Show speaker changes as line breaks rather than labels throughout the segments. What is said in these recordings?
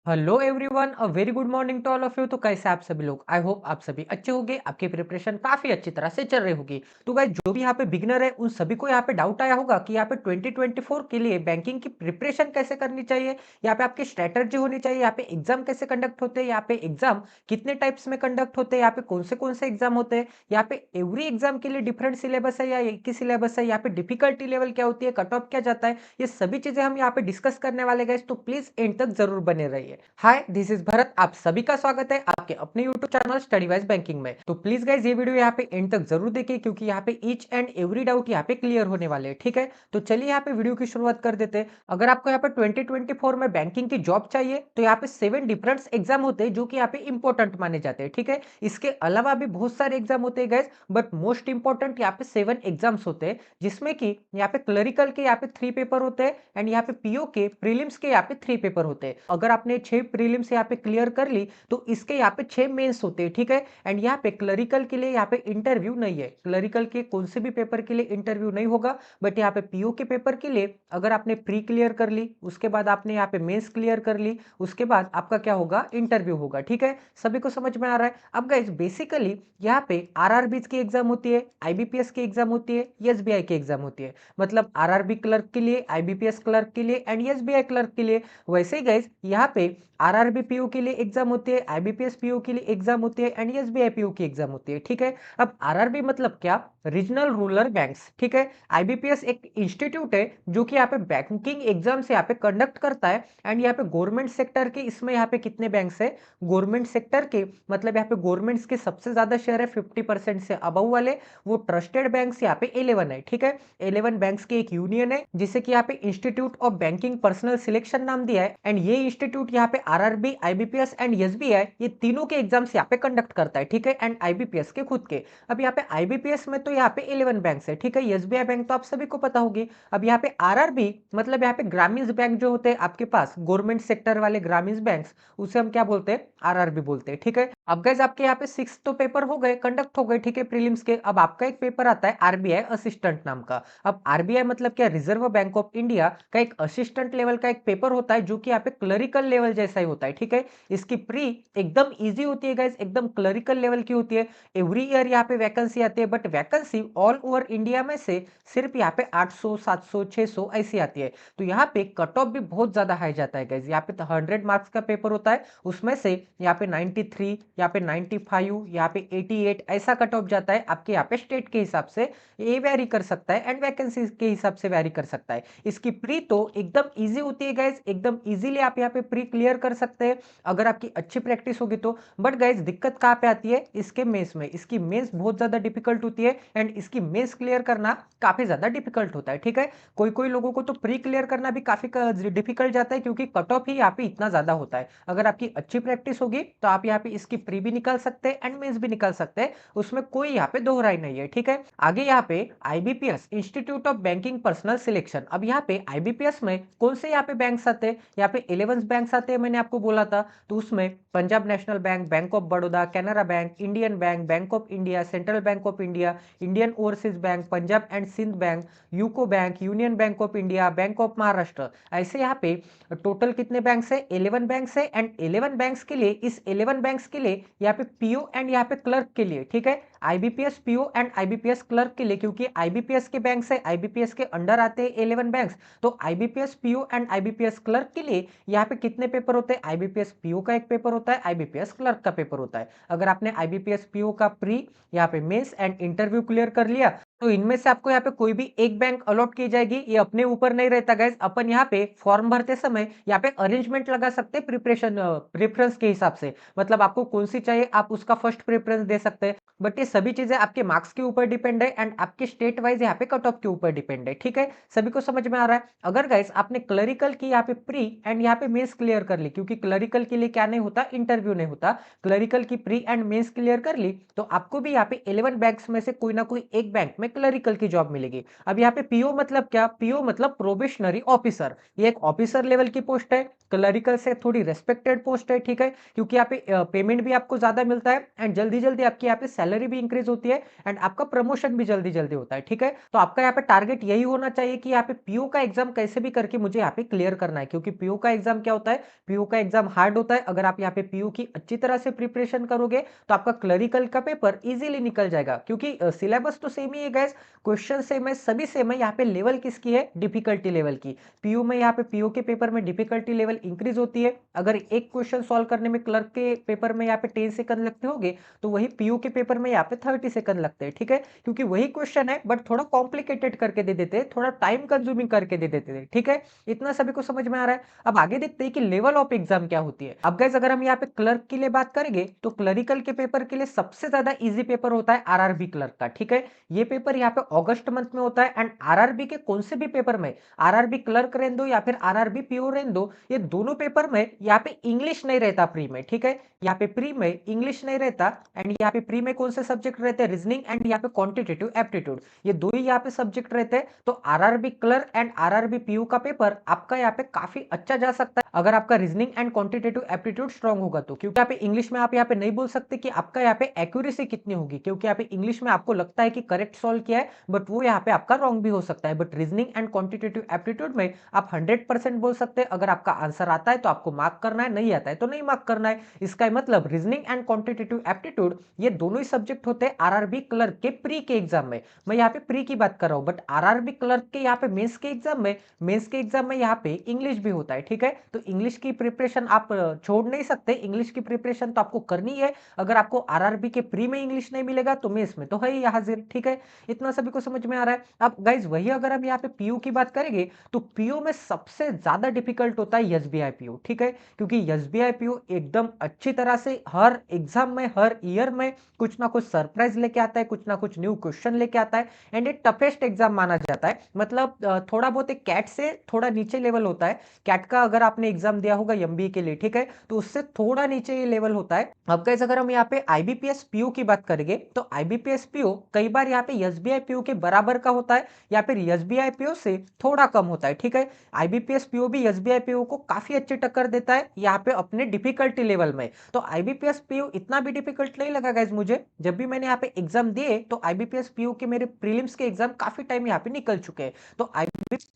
Hello everyone, a very good morning to all of you. तो कैसे आप सभी लोग? आई होप आप सभी अच्छे होंगे, आपकी प्रिपरेशन काफी अच्छी तरह से चल रही होगी। तो गाइस, जो भी यहाँ पे बिगनर है उन सभी को यहाँ पे डाउट आया होगा कि यहाँ पे 2024 के लिए बैंकिंग की प्रिपरेशन कैसे करनी चाहिए, यहाँ पे आपकी स्ट्रेटजी होनी चाहिए, यहाँ पे एग्जाम कैसे कंडक्ट होते हैं, यहाँ पे एग्जाम कितने टाइप्स में कंडक्ट होते हैं, यहाँ पे कौन से एग्जाम होते हैं, यहाँ पे एवरी एग्जाम के लिए डिफरेंट सिलेबस है या एक ही सिलेबस है, यहाँ पे डिफिकल्टी लेवल क्या होती है, कट ऑफ क्या जाता है, ये सभी चीजें हम यहाँ पे डिस्कस करने वाले गाइस। तो प्लीज एंड तक जरूर बने रहिए। हाय, दिस इज भरत। आप सभी का स्वागत है आपके अपने YouTube channel study wise banking में। तो प्लीज गाइज, ये वीडियो यहाँ पे एंड तक जरूर देखिए क्योंकि यहाँ पे ईच एंड एवरी डाउट यहाँ पे क्लियर होने वाले हैं। ठीक है, तो चलिए यहाँ पे वीडियो की शुरुआत कर देते हैं। अगर आपको यहाँ पे 2024 में बैंकिंग की जॉब चाहिए तो यहाँ पे 7 डिफरेंट एग्जाम होते हैं जो कि यहाँ पे इंपॉर्टेंट माने जाते हैं। ठीक है, इसके अलावा भी बहुत सारे एग्जाम होते हैं गाइज, बट मोस्ट इंपॉर्टेंट यहाँ पे 7 एग्जाम्स होते हैं, जिसमें कि यहाँ पे क्लरिकल के यहाँ पे 3 पेपर होते हैं एंड यहाँ पे पीओ के प्रीलिम्स के यहाँ पे 3 पेपर होते हैं। अगर आपने 6 प्रीलिम्स यहाँ पे क्लियर कर ली तो इसके यहाँ पे 6 मेंस होते हैं। ठीक है, एंड यहाँ पे क्लरिकल के लिए यहाँ पे इंटरव्यू नहीं है, क्लरिकल के कौन से भी पेपर के लिए इंटरव्यू नहीं होगा, बट यहाँ पे पीओ के पेपर के लिए अगर आपने प्री क्लियर कर ली, उसके बाद आपने यहाँ पे मेंस क्लियर कर ली, उसके बाद आपका क्या होगा, इंटरव्यू होगा। ठीक है, सभी को समझ में आ रहा है? अब गाइस, बेसिकली यहाँ पे आरआरबीज की एग्जाम होती है, आईबीपीएस की एग्जाम होती है, एसबीआई की एग्जाम होती है। मतलब आरआरबी क्लर्क के लिए, आईबीपीएस क्लर्क के लिए एंड एसबीआई क्लर्क के लिए। वैसे ही गाइस, यहाँ पे आरआरबी पीओ के लिए एग्जाम होती है, आईबीपीएस पीओ के लिए एग्जाम होती है एंड एसबीआई पीओ की एग्जाम होती है। ठीक है, अब आरआरबी मतलब क्या? Regional rural banks. ठीक है, आईबीपीएस एक इंस्टीट्यूट है जो कि यहाँ पे बैंकिंग एग्जाम से यहाँ पे कंडक्ट करता है एंड यहाँ पे गवर्नमेंट सेक्टर के, इसमें यहाँ पे कितने बैंक्स है गवर्नमेंट सेक्टर के, मतलब यहाँ पे गवर्नमेंट के सबसे ज्यादा शेयर है 50% से अबव वाले, वो ट्रस्टेड बैंक्स यहाँ पे 11 है। ठीक है, 11 बैंक्स की एक यूनियन है जिसे कि यहाँ पे institute of banking personal selection नाम दिया है एंड ये इंस्टीट्यूट यहाँ पे आरआरबी, आईबीपीएस एंड एसबीआई ये तीनों के एग्जाम्स यहाँ पे कंडक्ट करता है। ठीक है, एंड आईबीपीएस के खुद के। अब यहाँ पे आईबीपीएस में तो यहाँ पे 11 बैंक्स है। ठीक है, एसबीआई बैंक तो आप सभी को पता होगी। अब यहाँ पे आरआरबी मतलब यहाँ पे ग्रामीण बैंक जो होते हैं आपके पास, गवर्नमेंट सेक्टर वाले ग्रामीण बैंक, उसे हम क्या बोलते हैं? आरआरबी बोलते हैं। ठीक है, अब गाइस, आपके यहाँ पे 6 तो पेपर हो गए, कंडक्ट हो गए। ठीक है, प्रीलिम्स के। अब आपका एक पेपर आता है आरबीआई असिस्टेंट नाम का। अब आरबीआई मतलब क्या? रिजर्व बैंक ऑफ इंडिया का एक असिस्टेंट लेवल का एक पेपर होता है जो कि यहाँ पे क्लरिकल लेवल जैसा ही होता है। ठीक है, इसकी प्री एकदम इजी होती है गाइस, एकदम क्लरिकल लेवल की होती है। एवरी ईयर यहाँ पे वैकेंसी आती है, but vacancy all over India में से सिर्फ यहाँ पे 800, 700, 600 ऐसी आती है। तो यहाँ पे कट ऑफ भी बहुत ज्यादा हाई जाता है गाइस। यहाँ पे 100 मार्क्स का पेपर होता है, उसमें से यहाँ पे 93, यहाँ पे 95, यहाँ पे 88 ऐसा कट ऑफ जाता है। आपके यहाँ पे स्टेट के हिसाब से ये वेरी कर सकता है एंड वैकेंसी के हिसाब से वेरी कर सकता है। इसकी प्री तो एकदम इजी होती है गाइज, एकदम इजीली आप यहाँ पे प्री क्लियर कर सकते हैं अगर आपकी अच्छी प्रैक्टिस होगी तो। बट गाइज, दिक्कत कहाँ पे आती है? इसके मेंस में। इसकी मेंस बहुत ज्यादा डिफिकल्ट होती है एंड इसकी मेंस क्लियर करना काफी ज्यादा डिफिकल्ट होता है। ठीक है, कोई कोई लोगों को तो प्री क्लियर करना भी काफी डिफिकल्ट जाता है क्योंकि कट ऑफ ही यहाँ पे इतना ज्यादा होता है। अगर आपकी अच्छी प्रैक्टिस होगी तो आप यहाँ पे इसकी प्री भी निकाल सकते हैं एंड मेंस भी निकाल सकते हैं, उसमें कोई यहाँ पे दोहराई नहीं है। ठीक है, आगे यहाँ पे IBPS institute of banking personal selection. अब यहाँ पे आईबीपीएस में कौन से यहाँ पे बैंक्स आते हैं? यहाँ पे 11 बैंक्स आते हैं, मैंने आपको बोला था। तो उसमें Punjab National Bank, Bank of Baroda, Canara Bank, Indian Bank, Bank of India, Central Bank of India, Indian Overseas Bank, Punjab and Sindh Bank, UCO Bank, Union Bank of India, Bank of Maharashtra, ऐसे यहाँ पे टोटल कितने बैंक्स है? 11 बैंक्स है एंड 11 बैंक्स के लिए, इस 11 banks के लिए यहाँ पे पीओ एंड यहाँ पे क्लर्क के लिए, ठीक है, IBPS PO and IBPS clerk के लिए, क्योंकि आईबीपीएस के बैंक से आईबीपीएस के अंडर आते हैं 11 बैंक्स, तो IBPS PO and IBPS clerk के लिए यहाँ पे कितने पेपर होते हैं? आईबीपीएस पीओ का एक पेपर होता है, आईबीपीएस क्लर्क का पेपर होता है। अगर आपने आईबीपीएस पीओ का प्री, यहाँ पे मेंस एंड इंटरव्यू क्लियर कर लिया तो इनमें से आपको यहाँ पे कोई भी एक बैंक अलॉट की जाएगी। ये अपने ऊपर नहीं रहता गाइज, अपन यहाँ पे फॉर्म भरते समय यहाँ पे अरेंजमेंट लगा सकते हैं प्रिपरेशन प्रेफरेंस के हिसाब से, मतलब आपको कौन सी चाहिए आप उसका फर्स्ट प्रेफरेंस दे सकते हैं। बट ये सभी चीजें आपके मार्क्स के ऊपर डिपेंड है एंड आपके स्टेट वाइज यहाँ पे कट ऑफ के ऊपर डिपेंड है। ठीक है, सभी को समझ में आ रहा है? अगर गाइस आपने क्लरिकल की यहाँ पे प्री एंड यहाँ पे मेंस क्लियर कर ली, क्योंकि क्लरिकल के लिए क्या नहीं होता? इंटरव्यू नहीं होता। क्लरिकल की प्री एंड मेंस क्लियर कर ली तो आपको भी यहाँ पे 11 बैंक्स में से कोई ना कोई एक बैंक में क्लरिकल की जॉब मिलेगी। अब यहाँ पे पीओ मतलब क्या? पीओ मतलब प्रोबेशनरी ऑफिसर, ये एक ऑफिसर लेवल की पोस्ट है, क्लरिकल से थोड़ी रेस्पेक्टेड पोस्ट है। ठीक है, क्योंकि यहाँ पे पेमेंट भी आपको ज्यादा मिलता है एंड जल्दी जल्दी आपकी यहाँ पे सैलरी सैलरी भी इंक्रीज होती है एंड आपका प्रमोशन भी जल्दी-जल्दी होता है, ठीक है? तो आपका यहाँ पे टारगेट यही होना चाहिए कि यहाँ पे पीओ का एग्जाम कैसे भी करके मुझे यहाँ पे क्लियर करना है, क्योंकि पीओ का एग्जाम क्या होता है? पीओ का एग्जाम हार्ड होता है। अगर आप यहाँ पे पीओ की अच्छी तरह से प्रिपरेशन करोगे तो आपका क्लरिकल का पेपर इजीली निकल जाएगा, क्योंकि सिलेबस तो सेम ही है गाइस, क्वेश्चन सेम है, सभी सेम है। यहाँ पे लेवल किसकी है? डिफिकल्टी लेवल की। पीओ में यहाँ पे पीओ के पेपर में डिफिकल्टी लेवल इंक्रीज होती है। अगर एक क्वेश्चन सॉल्व करने में क्लर्क के पेपर में यहाँ पे 10 सेकंड लगते होंगे, तो वही पीओ के पेपर में यहाँ पे 30 सेकंड लगते हैं, ठीक है? क्योंकि वही क्वेश्चन है बट थोड़ा कॉम्प्लिकेटेड करके दे देते हैं, थोड़ा टाइम कंज्यूमिंग करके दे देते हैं, ठीक है? इतना सभी को समझ में आ रहा है। अब आगे देखते हैं कि लेवल ऑफ एग्जाम क्या होती है। अब गाइस, अगर हम यहाँ पे क्लर्क के लिए बात करेंगे तो क्लरिकल के पेपर के लिए सबसे ज्यादा इजी पेपर होता है आरआरबी क्लर्क का, ठीक है? ये पेपर यहाँ पे अगस्त मंथ में होता है एंड आरआरबी के कौन से भी पेपर में, आरआरबी क्लर्क रहने दो या फिर आरआरबी पीओ रहने दो, ये दोनों पेपर में यहाँ पे इंग्लिश नहीं रहता प्री में, ठीक है? यहाँ पे प्री में इंग्लिश नहीं रहता एंड यहाँ पे प्री में कौन से सब्जेक्ट रहते हैं? रीजनिंग एंड यहाँ पे क्वांटिटेटिव एप्टीट्यूड, ये दो ही यहाँ पे सब्जेक्ट रहते हैं। तो RRB clerk and RRB PO का पेपर आपका यहाँ पे काफी अच्छा जा सकता है अगर आपका reasoning and quantitative aptitude strong होगा तो, क्योंकि यहाँ पे इंग्लिश में आप यहाँ पे नहीं बोल सकते कि आपका यहाँ पे एक्यूरेसी कितनी होगी, क्योंकि यहाँ पे इंग्लिश में आपको लगता है कि करेक्ट सॉल्व किया है बट वो यहाँ पे आपका रॉन्ग भी हो सकता है। But reasoning and quantitative aptitude में आप 100% बोल सकते हैं। अगर आपका आंसर आता है तो आपको मार्क करना है, नहीं आता है तो नहीं मार्क करना है। इसका मतलब रीजनिंग एंड क्वांटिटेटिव एप्टीट्यूड ये दोनों ही सब्जेक्ट होते हैं आरआरबी क्लर्क के प्री के एग्जाम में। मैं यहाँ पे प्री की बात कर रहा हूँ, बट आरआरबी क्लर्क के यहाँ पे मेंस के एग्जाम में यहाँ पे इंग्लिश भी होता है, ठीक है? तो इंग्लिश की प्रिपरेशन आप छोड़ नहीं सकते, इंग्लिश की प्रिपरेशन तो आपको करनी है। अगर आपको आरआरबी के प्री में इंग्लिश नहीं मिलेगा तो मेंस में तो है ही हाजिर, ठीक है? इतना सभी को समझ में आ रहा है। अब गाइज वही अगर हम यहाँ पे पीयू की बात करेंगे तो पीयू में सबसे ज्यादा डिफिकल्ट होता है एसबीआई पीयू, ठीक है? क्योंकि एसबीआई पीयू एकदम अच्छी तरह से हर एग्जाम में, हर ईयर में कुछ ना कुछ सरप्राइज लेके आता है, कुछ ना कुछ न्यू क्वेश्चन लेके आता है एंड ये टफेस्ट एग्जाम माना जाता है। मतलब थोड़ा बहुत एक कैट से थोड़ा नीचे लेवल होता है। कैट का अगर आपने एग्जाम दिया होगा एमबीए के लिए, ठीक है, तो उससे थोड़ा नीचे ये लेवल होता है। अब गाइस अगर हम यहाँ पे आईबीपीएस पीयू की बात करेंगे तो आईबीपीएस पीयू कई बार यहाँ पे एसबीआई पीयू के बराबर का होता है या फिर एसबीआई पीयू से थोड़ा कम होता है, ठीक है? आईबीपीएस पीयू भी एसबीआई पीयू को काफी अच्छी टक्कर देता है यहाँ पे अपने डिफिकल्टी लेवल में। तो आईबीपीएस पीयू इतना भी डिफिकल्ट नहीं लगा गाइस मुझे। जब भी मैंने यहाँ पे एग्जाम दिए तो आईबीपीएस पीयू के मेरे प्रीलिम्स के एग्जाम काफी टाइम यहाँ पे निकल चुके हैं। तो आईबीपीएस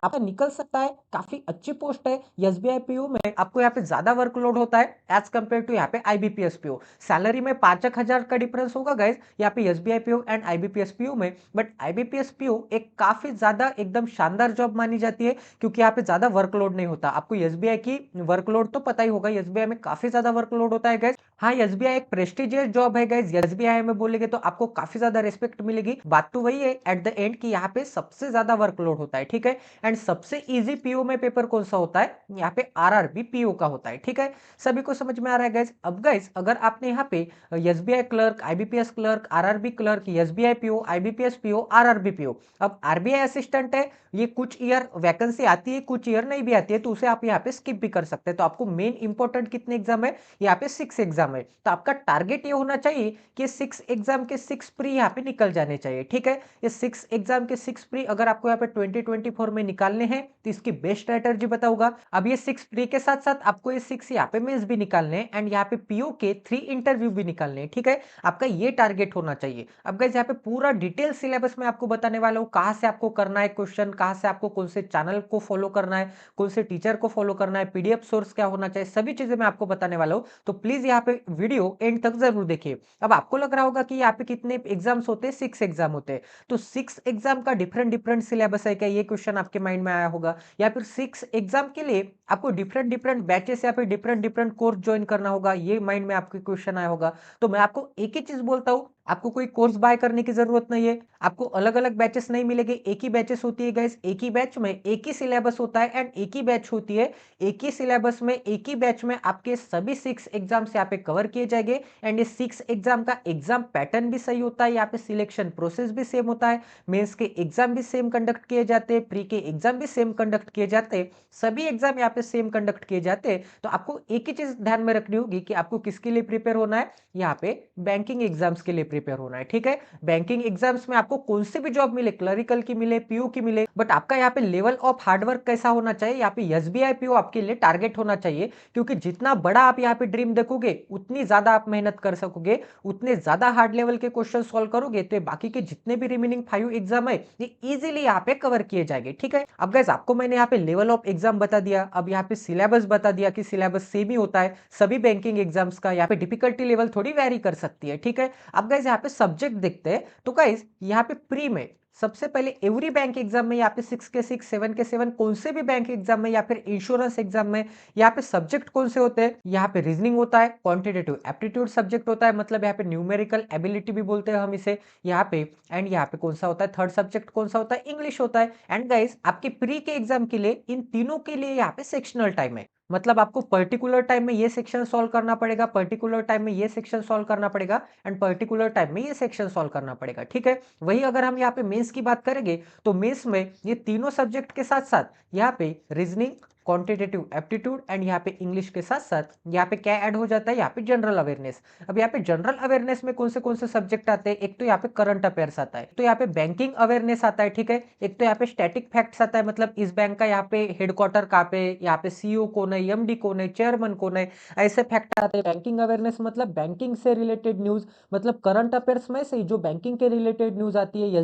आपका निकल सकता है, काफी अच्छी पोस्ट है। एसबीआई पीयू में आपको यहाँ पे ज्यादा वर्कलोड होता है एज कंपेयर टू यहाँ पे आईबीपीएस पीयू। सैलरी में 5,000 का डिफरेंस होगा गाइस यहाँ पे SBI PO and IBPS PO में, बट आईबीपीएस पीयू एक काफी ज्यादा एकदम शानदार जॉब मानी जाती है क्योंकि यहाँ पे ज्यादा वर्कलोड नहीं होता। आपको एसबीआई की वर्कलोड तो पता ही होगा, एसबीआई में काफी ज्यादा वर्कलोड होता है गाइस। हाँ, एसबीआई एक प्रेस्टिजियस जॉब है गाइस। एसबीआई में बोलेंगे तो आपको काफी ज्यादा रिस्पेक्ट मिलेगी। बात तो वही है एट द एंड कि यहाँ पे सबसे ज्यादा वर्कलोड होता है, ठीक है? एंड सबसे इजी पीओ में पेपर कौन सा होता है? यहाँ पे आरआरबी पीओ का होता है, ठीक है? सभी को समझ में आ रहा है गाइस। अब गाइस अगर आपने यहाँ पे SBI clerk, IBPS clerk, RRB clerk, SBI PO, IBPS PO, RRB PO, अब आरबीआई असिस्टेंट है, ये कुछ ईयर वैकेंसी आती है, कुछ ईयर नहीं भी आती है, तो उसे आप यहाँ पे स्किप भी कर सकते हैं। तो आपको मेन इंपॉर्टेंट कितने एग्जाम है? यहाँ पे 6 एग्जाम है। तो आपका टारगेट ये होना चाहिए कि 6 एग्जाम के 6 प्री यहाँ पे निकल जाने चाहिए, ठीक है? ये 6 एग्जाम के 6 प्री अगर आपको यहाँ पे 2024 में निकालने हैं तो इसकी बेस्ट स्ट्रेटजी बताऊंगा। अब ये 6 प्री के साथ साथ आपको ये 6 यहाँ पे मेंस भी निकालने हैं एंड यहाँ पे पीओ के 3 इंटरव्यू भी निकालने हैं, ठीक है? आपका ये टारगेट होना चाहिए। अब गाइस यहाँ पे पूरा डिटेल सिलेबस में आपको बताने वाला हूँ, कहाँ से आपको करना है क्वेश्चन, कहाँ से आपको कौन से चैनल को फॉलो करना है, कौन से टीचर को फॉलो करना है, पीडीएफ सोर्स क्या होना चाहिए, सभी चीजें मैं आपको बताने वाला हूँ। तो प्लीज यहाँ पे वीडियो एंड तक जरूर देखिए। अब आपको लग रहा होगा कि यहाँ पे कितने एग्जाम्स होते हैं? 6 एग्जाम होते हैं। तो 6 एग्जाम का डिफरेंट डिफरेंट सिलेबस है क्या? ये क्वेश्चन आपके माइंड में आया होगा। या फिर 6 एग्जाम के लिए आपको डिफरेंट डिफरेंट बैचेस या फिर डिफरेंट डिफरेंट कोर्स ज्वाइन करना होगा, ये माइंड में आपके क्वेश्चन आया होगा। तो मैं आपको एक ही चीज बोलता हूँ, आपको कोई कोर्स बाय करने की जरूरत नहीं है। आपको अलग अलग बैचेस नहीं मिलेंगे, एक ही बैचेस होती है गाइस। एक ही बैच में एक ही सिलेबस होता है एंड एक ही बैच होती है। एक ही सिलेबस में एक ही बैच में आपके सभी 6 एग्जाम्स यहाँ पे कवर किए जाएंगे एंड ये 6 एग्जाम का एग्जाम पैटर्न भी सही होता है। यहाँ पे सिलेक्शन प्रोसेस भी सेम होता है, मेंस के एग्जाम भी सेम कंडक्ट किए जाते हैं, प्री के एग्जाम भी सेम कंडक्ट किए जाते हैं, सभी एग्जाम यहाँ पे सेम कंडक्ट किए जाते हैं। तो आपको एक ही चीज ध्यान में रखनी होगी कि आपको किसके लिए प्रिपेयर होना है, यहाँ पे बैंकिंग एग्जाम्स के लिए प्रिपेयर होना है, ठीक है? बैंकिंग एग्जाम्स में आपको कौन सी भी जॉब मिले, क्लरिकल की मिले, पीओ की मिले, बट आपका यहाँ पे लेवल ऑफ हार्डवर्क कैसा होना चाहिए, यहाँ पे एसबीआई पीओ आपके लिए टारगेट होना चाहिए, क्योंकि जितना बड़ा आप यहाँ पे ड्रीम देखोगे उतनी ज्यादा आप मेहनत कर सकोगे, उतने ज्यादा हार्ड लेवल के क्वेश्चन सॉल्व करोगे, तो बाकी के जितने भी रिमेनिंग 5 एग्जाम है ये इजीली यहाँ पे कवर किए जाएंगे, ठीक है? अब गाइस आपको मैंने यहाँ पे लेवल ऑफ एग्जाम बता दिया, अब यहाँ पे सिलेबस बता दिया कि सिलेबस सेम ही होता है सभी बैंकिंग एग्जाम्स का, यहाँ पे डिफिकल्टी लेवल थोड़ी वेरी कर सकती है, ठीक है? अब गाइस यहाँ पे सब्जेक्ट देखते हैं, तो गाइस यहाँ पे प्री में सबसे पहले एवरी बैंक एग्जाम में यहाँ पे 6 के 6, 7 के 7 कौन से भी बैंक एग्जाम में या फिर इंश्योरेंस एग्जाम में यहाँ पे सब्जेक्ट कौन से होते हैं, यहाँ पे रीजनिंग होता है, क्वांटिटेटिव एप्टीट्यूड सब्जेक्ट होता है, मतलब यहाँ पे न्यूमेरिकल एबिलिटी भी बोलते हैं हम इसे यहाँ पे, एंड यहाँ पे कौन सा होता है, थर्ड सब्जेक्ट कौन सा होता है, इंग्लिश होता है। एंड गाइस आपके प्री के एग्जाम के लिए इन तीनों के लिए यहाँ पे सेक्शनल टाइम है, मतलब आपको पर्टिकुलर टाइम में ये सेक्शन सॉल्व करना पड़ेगा, पर्टिकुलर टाइम में ये सेक्शन सॉल्व करना पड़ेगा, एंड पर्टिकुलर टाइम में ये सेक्शन सॉल्व करना पड़ेगा, ठीक है? वही अगर हम यहाँ पे मेंस की बात करेंगे तो मेंस में ये तीनों सब्जेक्ट के साथ साथ यहाँ पे रीजनिंग, क्वांटिटेटिव एप्टीट्यूड एंड यहाँ पे इंग्लिश के साथ साथ यहाँ पे क्या ऐड हो जाता है, यहाँ पे जनरल अवेयरनेस। अब यहाँ पे जनरल अवेयरनेस में कौन से सब्जेक्ट आते हैं, एक तो यहाँ पे करंट अफेयर्स आता है, तो यहाँ पे बैंकिंग अवेयरनेस आता है, ठीक है? एक तो यहाँ पे स्टैटिक फैक्ट्स आता है, मतलब इस बैंक का यहाँ पे हेडक्वार्टर कहाँ पे, यहाँ पे सीईओ कौन है, एमडी कौन है, चेयरमैन कौन है, ऐसे फैक्ट आते हैं। बैंकिंग अवेयरनेस मतलब बैंकिंग से रिलेटेड न्यूज, मतलब करंट अफेयर्स में से जो बैंकिंग के रिलेटेड न्यूज आती है,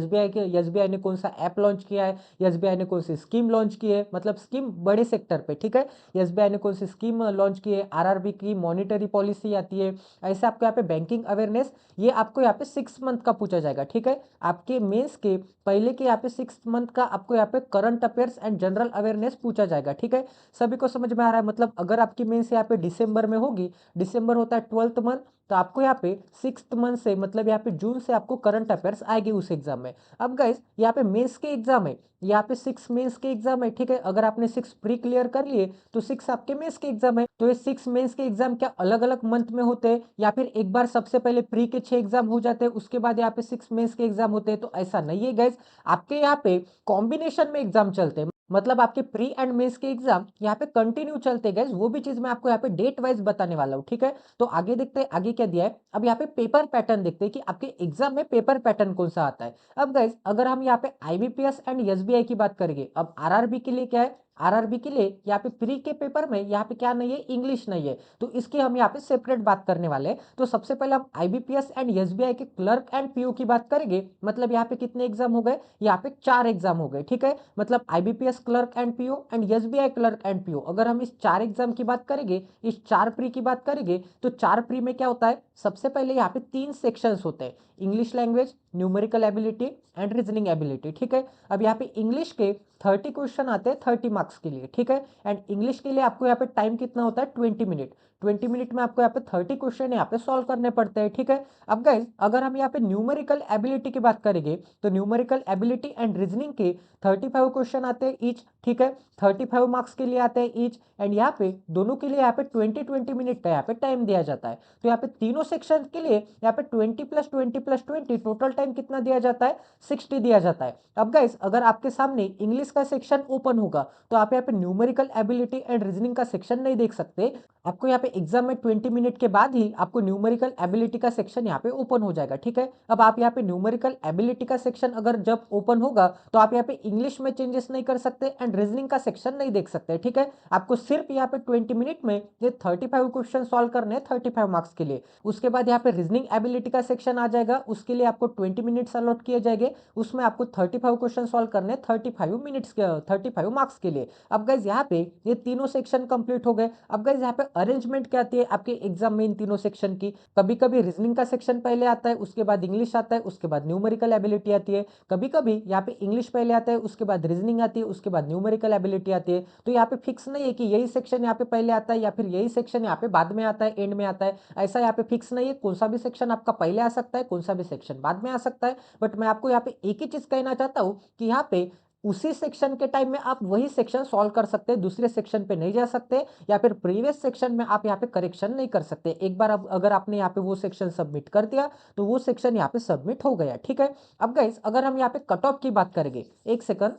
एसबीआई ने कौन सा ऐप लॉन्च किया है, एसबीआई ने कौन सी स्कीम लॉन्च की है, मतलब स्कीम बड़े सेक्टर पे, ठीक है? एसबीआई ने कौन सी स्कीम लॉन्च की है, आरआरबी की मॉनिटरी पॉलिसी आती है, ऐसे आपको यहाँ पे बैंकिंग अवेयरनेस, ये आपको यहाँ पे 6 मंथ का पूछा जाएगा, ठीक है? आपके मेंस के पहले के यहाँ पे 6 मंथ का आपको यहाँ पे current affairs and general awareness पूछा जाएगा, ठीक है? सभी को समझ में आ रहा है? मतलब अगर आपकी मेंस यहाँ पे दिसंबर में होगी, दिसंबर होता है 12th मंथ, तो आपको यहाँ पे 6th मंथ से, मतलब यहाँ पे जून से आपको करंट अफेयर्स आएगी उस एग्जाम में। अब गाइस यहाँ पे मेंस के एग्जाम है, यहाँ पे 6 मेंस के एग्जाम है, ठीक है? अगर आपने 6 प्री क्लियर कर लिए तो 6 आपके मेंस के एग्जाम है, तो ये 6 मेंस के एग्जाम क्या अलग अलग मंथ में होते हैं, या फिर एक बार सबसे पहले प्री के 6 एग्जाम हो जाते हैं उसके बाद यहाँ पे 6 मेंस के एग्जाम होते हैं? तो ऐसा नहीं है गाइस, आपके यहाँ पे कॉम्बिनेशन में एग्जाम चलते हैं, मतलब आपके प्री एंड मेंस के एग्जाम यहाँ पे कंटिन्यू चलते हैं गाइस, वो भी चीज मैं आपको यहाँ पे डेट वाइज बताने वाला हूँ, ठीक है? तो आगे देखते हैं आगे क्या दिया है। अब यहाँ पे पेपर पैटर्न देखते हैं कि आपके एग्जाम में पेपर पैटर्न कौन सा आता है। अब गाइस अगर हम यहाँ पे आईबीपीएस एंड एसबीआई की बात करेंगे, अब आरआरबी के लिए क्या है, आरआरबी के लिए यहाँ पे प्री के पेपर में यहाँ पे क्या नहीं है, इंग्लिश नहीं है, तो इसकी हम यहाँ पे सेपरेट बात करने वाले हैं। तो सबसे पहले हम आईबीपीएस एंड एसबीआई के क्लर्क एंड पीओ की बात करेंगे, मतलब यहाँ पे कितने एग्जाम हो गए, यहाँ पे 4 एग्जाम हो गए, ठीक है? मतलब IBPS clerk and PO and SBI clerk and PO, अगर हम इस 4 एग्जाम की बात करेंगे, इस 4 प्री की बात करेंगे, तो 4 प्री में क्या होता है, सबसे पहले यहाँ पे 3 सेक्शंस होते हैं, English language, numerical ability and reasoning ability, ठीक है? अब यहाँ पे इंग्लिश के 30 क्वेश्चन आते हैं 30 मार्क्स के लिए, ठीक है? एंड इंग्लिश के लिए आपको यहाँ पे टाइम कितना होता है, 20 मिनट, 20 मिनट में आपको यहाँ पे 30 क्वेश्चन यहाँ पे सॉल्व करने पड़ते हैं, ठीक है? अब गाइज अगर हम यहाँ पे न्यूमेरिकल एबिलिटी की बात करेंगे, तो न्यूमेरिकल एबिलिटी एंड रीजनिंग के 35 क्वेश्चन आते हैं ईच, ठीक है? 35 मार्क्स के लिए आते हैं ईच, एंड यहाँ पे दोनों के लिए यहाँ पे 20-20 मिनट का यहाँ पे टाइम दिया जाता है। तो यहाँ पे तीनों सेक्शन के लिए यहाँ पे 20 + 20 + 20 टोटल टाइम कितना दिया जाता है, 60 दिया जाता है। अब गाइस अगर आपके सामने इंग्लिश का सेक्शन ओपन होगा तो आप यहाँ पे न्यूमेरिकल एबिलिटी एंड रीजनिंग का सेक्शन नहीं देख सकते, आपको यहाँ पे एग्जाम में 20 मिनट के बाद ही आपको न्यूमेरिकल एबिलिटी का सेक्शन यहाँ पे ओपन हो जाएगा, ठीक है? अब आप यहाँ पे न्यूमेरिकल एबिलिटी का सेक्शन अगर जब ओपन होगा तो आप यहाँ पे इंग्लिश में चेंजेस नहीं कर सकते एंड रीजनिंग का सेक्शन नहीं देख सकते, ठीक है? आपको सिर्फ यहाँ पे 20 मिनट में ये 35 क्वेश्चन सॉल्व करने हैं 35 मार्क्स के लिए। उसके बाद यहाँ पे रीजनिंग एबिलिटी का सेक्शन आ जाएगा, उसके लिए आपको 20 मिनट्स अलॉट किए जाएंगे, उसमें आपको 35 क्वेश्चन सॉल्व करने 35 मिनट्स के 35 मार्क्स के लिए। अब गाइज यहाँ पे ये तीनों सेक्शन कंप्लीट हो गए। अब गाइज यहाँ पे अरेंजमेंट क्या आती है आपके एग्जाम में इन तीनों सेक्शन की, कभी कभी रीजनिंग का सेक्शन पहले आता है, उसके बाद इंग्लिश आता है, उसके बाद न्यूमेरिकल एबिलिटी आती है, कभी कभी यहाँ पे इंग्लिश पहले आता है, उसके बाद रीजनिंग आती है, उसके बाद न्यूमेरिकल एबिलिटी आती है। तो यहाँ पे फिक्स नहीं है कि यही सेक्शन यहाँ पे पहले आता है या फिर यही सेक्शन यहाँ पे बाद में आता है, एंड में आता है, ऐसा यहाँ पे फिक्स नहीं है, कौन सा भी सेक्शन आपका पहले आ सकता है, कौन सा भी सेक्शन बाद में आ सकता है। बट मैं आपको यहाँ पे एक ही चीज कहना चाहता हूँ कि यहाँ पे उसी सेक्शन के टाइम में आप वही सेक्शन सॉल्व कर सकते हैं, दूसरे सेक्शन पे नहीं जा सकते, या फिर प्रीवियस सेक्शन में आप यहाँ पे करेक्शन नहीं कर सकते। एक बार अब अगर आपने यहाँ पे वो सेक्शन सबमिट कर दिया तो वो सेक्शन यहाँ पे सबमिट हो गया, ठीक है? अब गाइस अगर हम यहाँ पे कट ऑफ की बात करेंगे, एक सेकंड।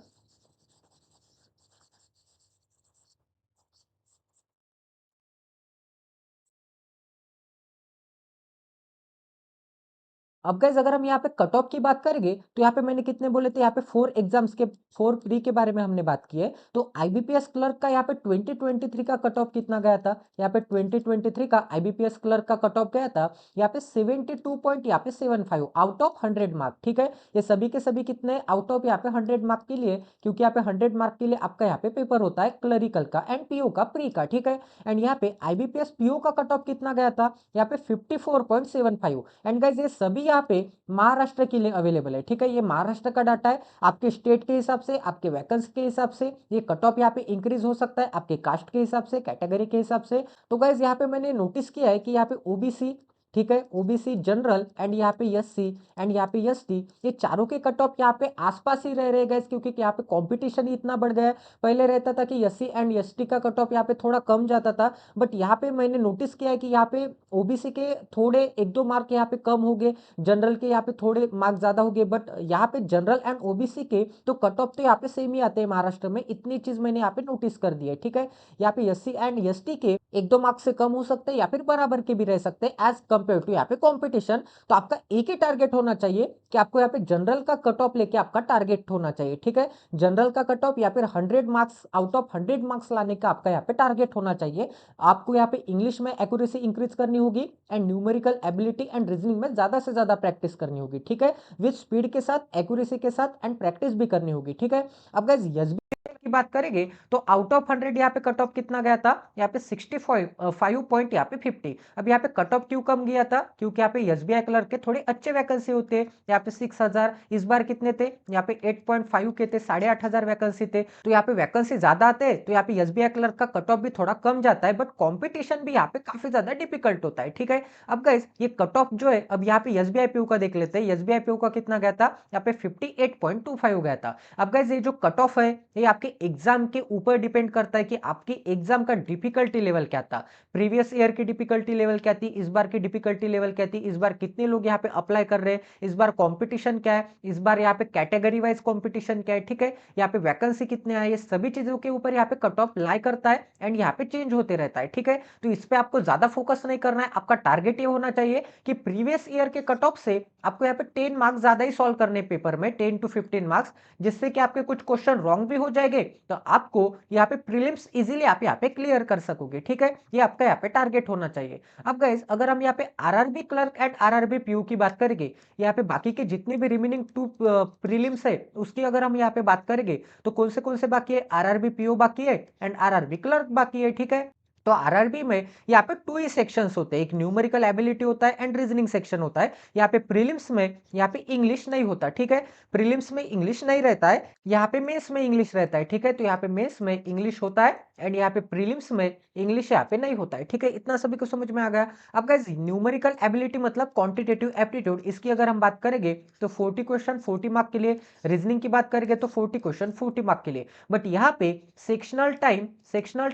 अब गाइस अगर हम यहाँ पे कट ऑफ की बात करेंगे तो यहाँ पे मैंने कितने बोले थे, यहाँ पे 4 एग्जाम्स के 4 प्री के बारे में हमने बात की है। तो आईबीपीएस क्लर्क का यहाँ पे 2023 का कट ऑफ कितना गया था, यहाँ पे 2023 का आईबीपीएस क्लर्क का कट ऑफ गया था यहाँ पे 72 पॉइंट यहाँ पे 75 आउट ऑफ 100 मार्क। ठीक है, ये सभी के सभी कितने आउट ऑफ यहाँ पे 100 मार्क के लिए, क्योंकि यहाँ पे 100 मार्क के लिए आपका यहाँ पे पेपर होता है क्लरिकल का एंड पीओ का प्री का। ठीक है, एंड यहाँ पे आईबीपीएस पीओ का कट ऑफ कितना गया था, यहाँ पे 54.75। एंड गाइज ये सभी यहाँ पे महाराष्ट्र के लिए अवेलेबल है। ठीक है, ये महाराष्ट्र का डाटा है, आपके स्टेट के हिसाब से, आपके वैकेंसी के हिसाब से ये कट ऑफ यहाँ पे इंक्रीज हो सकता है, आपके कास्ट के हिसाब से, कैटेगरी के हिसाब से। तो गाइज यहाँ पे मैंने नोटिस किया है कि यहाँ पे ओबीसी, ठीक है, ओबीसी जनरल एंड यहाँ पे एससी एंड यहाँ पे एसटी, ये चारों के कट ऑफ यहाँ पे आसपास ही रह रहे गैस, क्योंकि यहाँ पे कंपटीशन ही इतना बढ़ गया है। पहले रहता था कि एससी एंड एसटी का कट ऑफ यहाँ पे थोड़ा कम जाता था, बट यहाँ पे मैंने नोटिस किया है कि यहाँ पे ओबीसी के थोड़े 1-2 मार्क यहाँ पे कम हो गए, जनरल के यहाँ पे थोड़े मार्क ज्यादा हो गए, बट यहाँ पे जनरल एंड ओबीसी के तो कट ऑफ तो यहाँ पे सेम ही आते हैं महाराष्ट्र में। इतनी चीज मैंने यहाँ पे नोटिस कर दी है। ठीक है, यहाँ पे एससी एंड एसटी के 1-2 मार्क्स से कम हो सकते हैं या फिर बराबर के भी रह सकते हैं एज कंपेयर टू यहाँ पे कॉम्पिटिशन। तो आपका एक ही टारगेट होना चाहिए कि आपको यहाँ पे जनरल का कट ऑफ लेके आपका टारगेट होना चाहिए। ठीक है, जनरल का कट ऑफ या फिर 100 मार्क्स आउट ऑफ 100 मार्क्स लाने का आपका यहाँ पे टारगेट होना चाहिए। आपको यहाँ पे इंग्लिश में एक्यूरेसी इंक्रीज करनी होगी and numerical ability and reasoning में ज्यादा से ज्यादा प्रैक्टिस करनी होगी। ठीक है, विद स्पीड के साथ, एक्यूरेसी के साथ एंड प्रैक्टिस भी करनी होगी। ठीक है, अब गाइस एसबीआई की बात करेंगे तो आउट ऑफ 100 यहाँ पे कट ऑफ कितना गया था, यहाँ पे 65 पॉइंट यहाँ पे 50। अब यहाँ पे कट ऑफ क्यों कम गया था, क्योंकि यहाँ पे एसबीआई क्लर्क के थोड़े अच्छे वैकेंसी होते हैं, यहाँ पे 6000, इस बार कितने थे, यहाँ पे 8.5 के थे, 8500 वैकेंसी थे। तो यहाँ पे वैकेंसी ज्यादा आते हैं तो यहाँ पे एसबीआई क्लर्क का कट ऑफ भी थोड़ा कम जाता है, बट कॉम्पिटिशन भी यहाँ पे काफी ज्यादा डिफिकल्ट होता है। ठीक है, अब गाइस ये कट ऑफ जो है, अब यहाँ पे एसबीआई पीयू का देख लेते हैं। एसबीआई पीयू का कितना गया था, यहाँ पे 58.25 गया था। अब गाइस ये जो कट ऑफ है ये आपके एग्जाम के ऊपर डिपेंड करता है कि आपकी एग्जाम का डिफिकल्टी लेवल क्या था, प्रीवियस ईयर की डिफिकल्टी लेवल क्या थी, इस बार की डिफिकल्टी लेवल क्या थी, इस बार कितने लोग यहाँ पे अप्लाई कर रहे हैं, इस बार कंपटीशन क्या है, इस बार यहाँ पे कैटेगरी वाइज कंपटीशन क्या है। ठीक है, यहाँ पे वैकेंसी कितने आए, ये सभी चीजों के ऊपर यहाँ पे कट ऑफ लाई करता है एंड यहाँ पे चेंज होते रहता है। ठीक है, तो इस पे आपको ज्यादा फोकस नहीं करना है, आपका टारगेट ये होना चाहिए कि प्रीवियस ईयर के कट ऑफ से आपको यहाँ पे 10 मार्क्स ज्यादा ही सॉल्व करने पेपर में, 10 to 15 मार्क्स, जिससे कि आपके कुछ क्वेश्चन रॉन्ग भी हो जाएंगे तो आपको यहाँ पे प्रीलिम्स इजीली आप यहाँ पे क्लियर कर सकोगे। ठीक है, ये आपका यहाँ पे टारगेट होना चाहिए। अब गाइस अगर हम यहाँ पे RRB clerk and RRB PO की बात करेंगे, यहाँ पे बाकी के जितने भी रिमेनिंग 2 प्रीलिम्स है उसकी अगर हम यहाँ पे बात करेंगे तो कौन से बाकी है, आरआरबी पीयू बाकी है एंड आरआरबी क्लर्क बाकी है। ठीक है, तो आरआरबी में यहाँ पे 2 ही सेक्शंस होते हैं, एक न्यूमेरिकल एबिलिटी होता है एंड रीजनिंग सेक्शन होता है। यहाँ पे प्रीलिम्स में यहाँ पे इंग्लिश नहीं होता। ठीक है, प्रीलिम्स में इंग्लिश नहीं रहता है, यहाँ पे मेंस में इंग्लिश रहता है। ठीक है, तो यहाँ पे मेंस में इंग्लिश होता है एंड यहाँ पे प्रीलिम्स में इंग्लिश यहाँ पे नहीं होता है। ठीक है, इतना सभी को समझ में आ गया। अब गाइस न्यूमेरिकल एबिलिटी मतलब क्वांटिटेटिव एप्टीट्यूड, इसकी अगर हम बात करेंगे तो 40 क्वेश्चन 40 मार्क के लिए, रीजनिंग की बात करेंगे तो 40 क्वेश्चन 40 मार्क के लिए, बट यहाँ पे सेक्शनल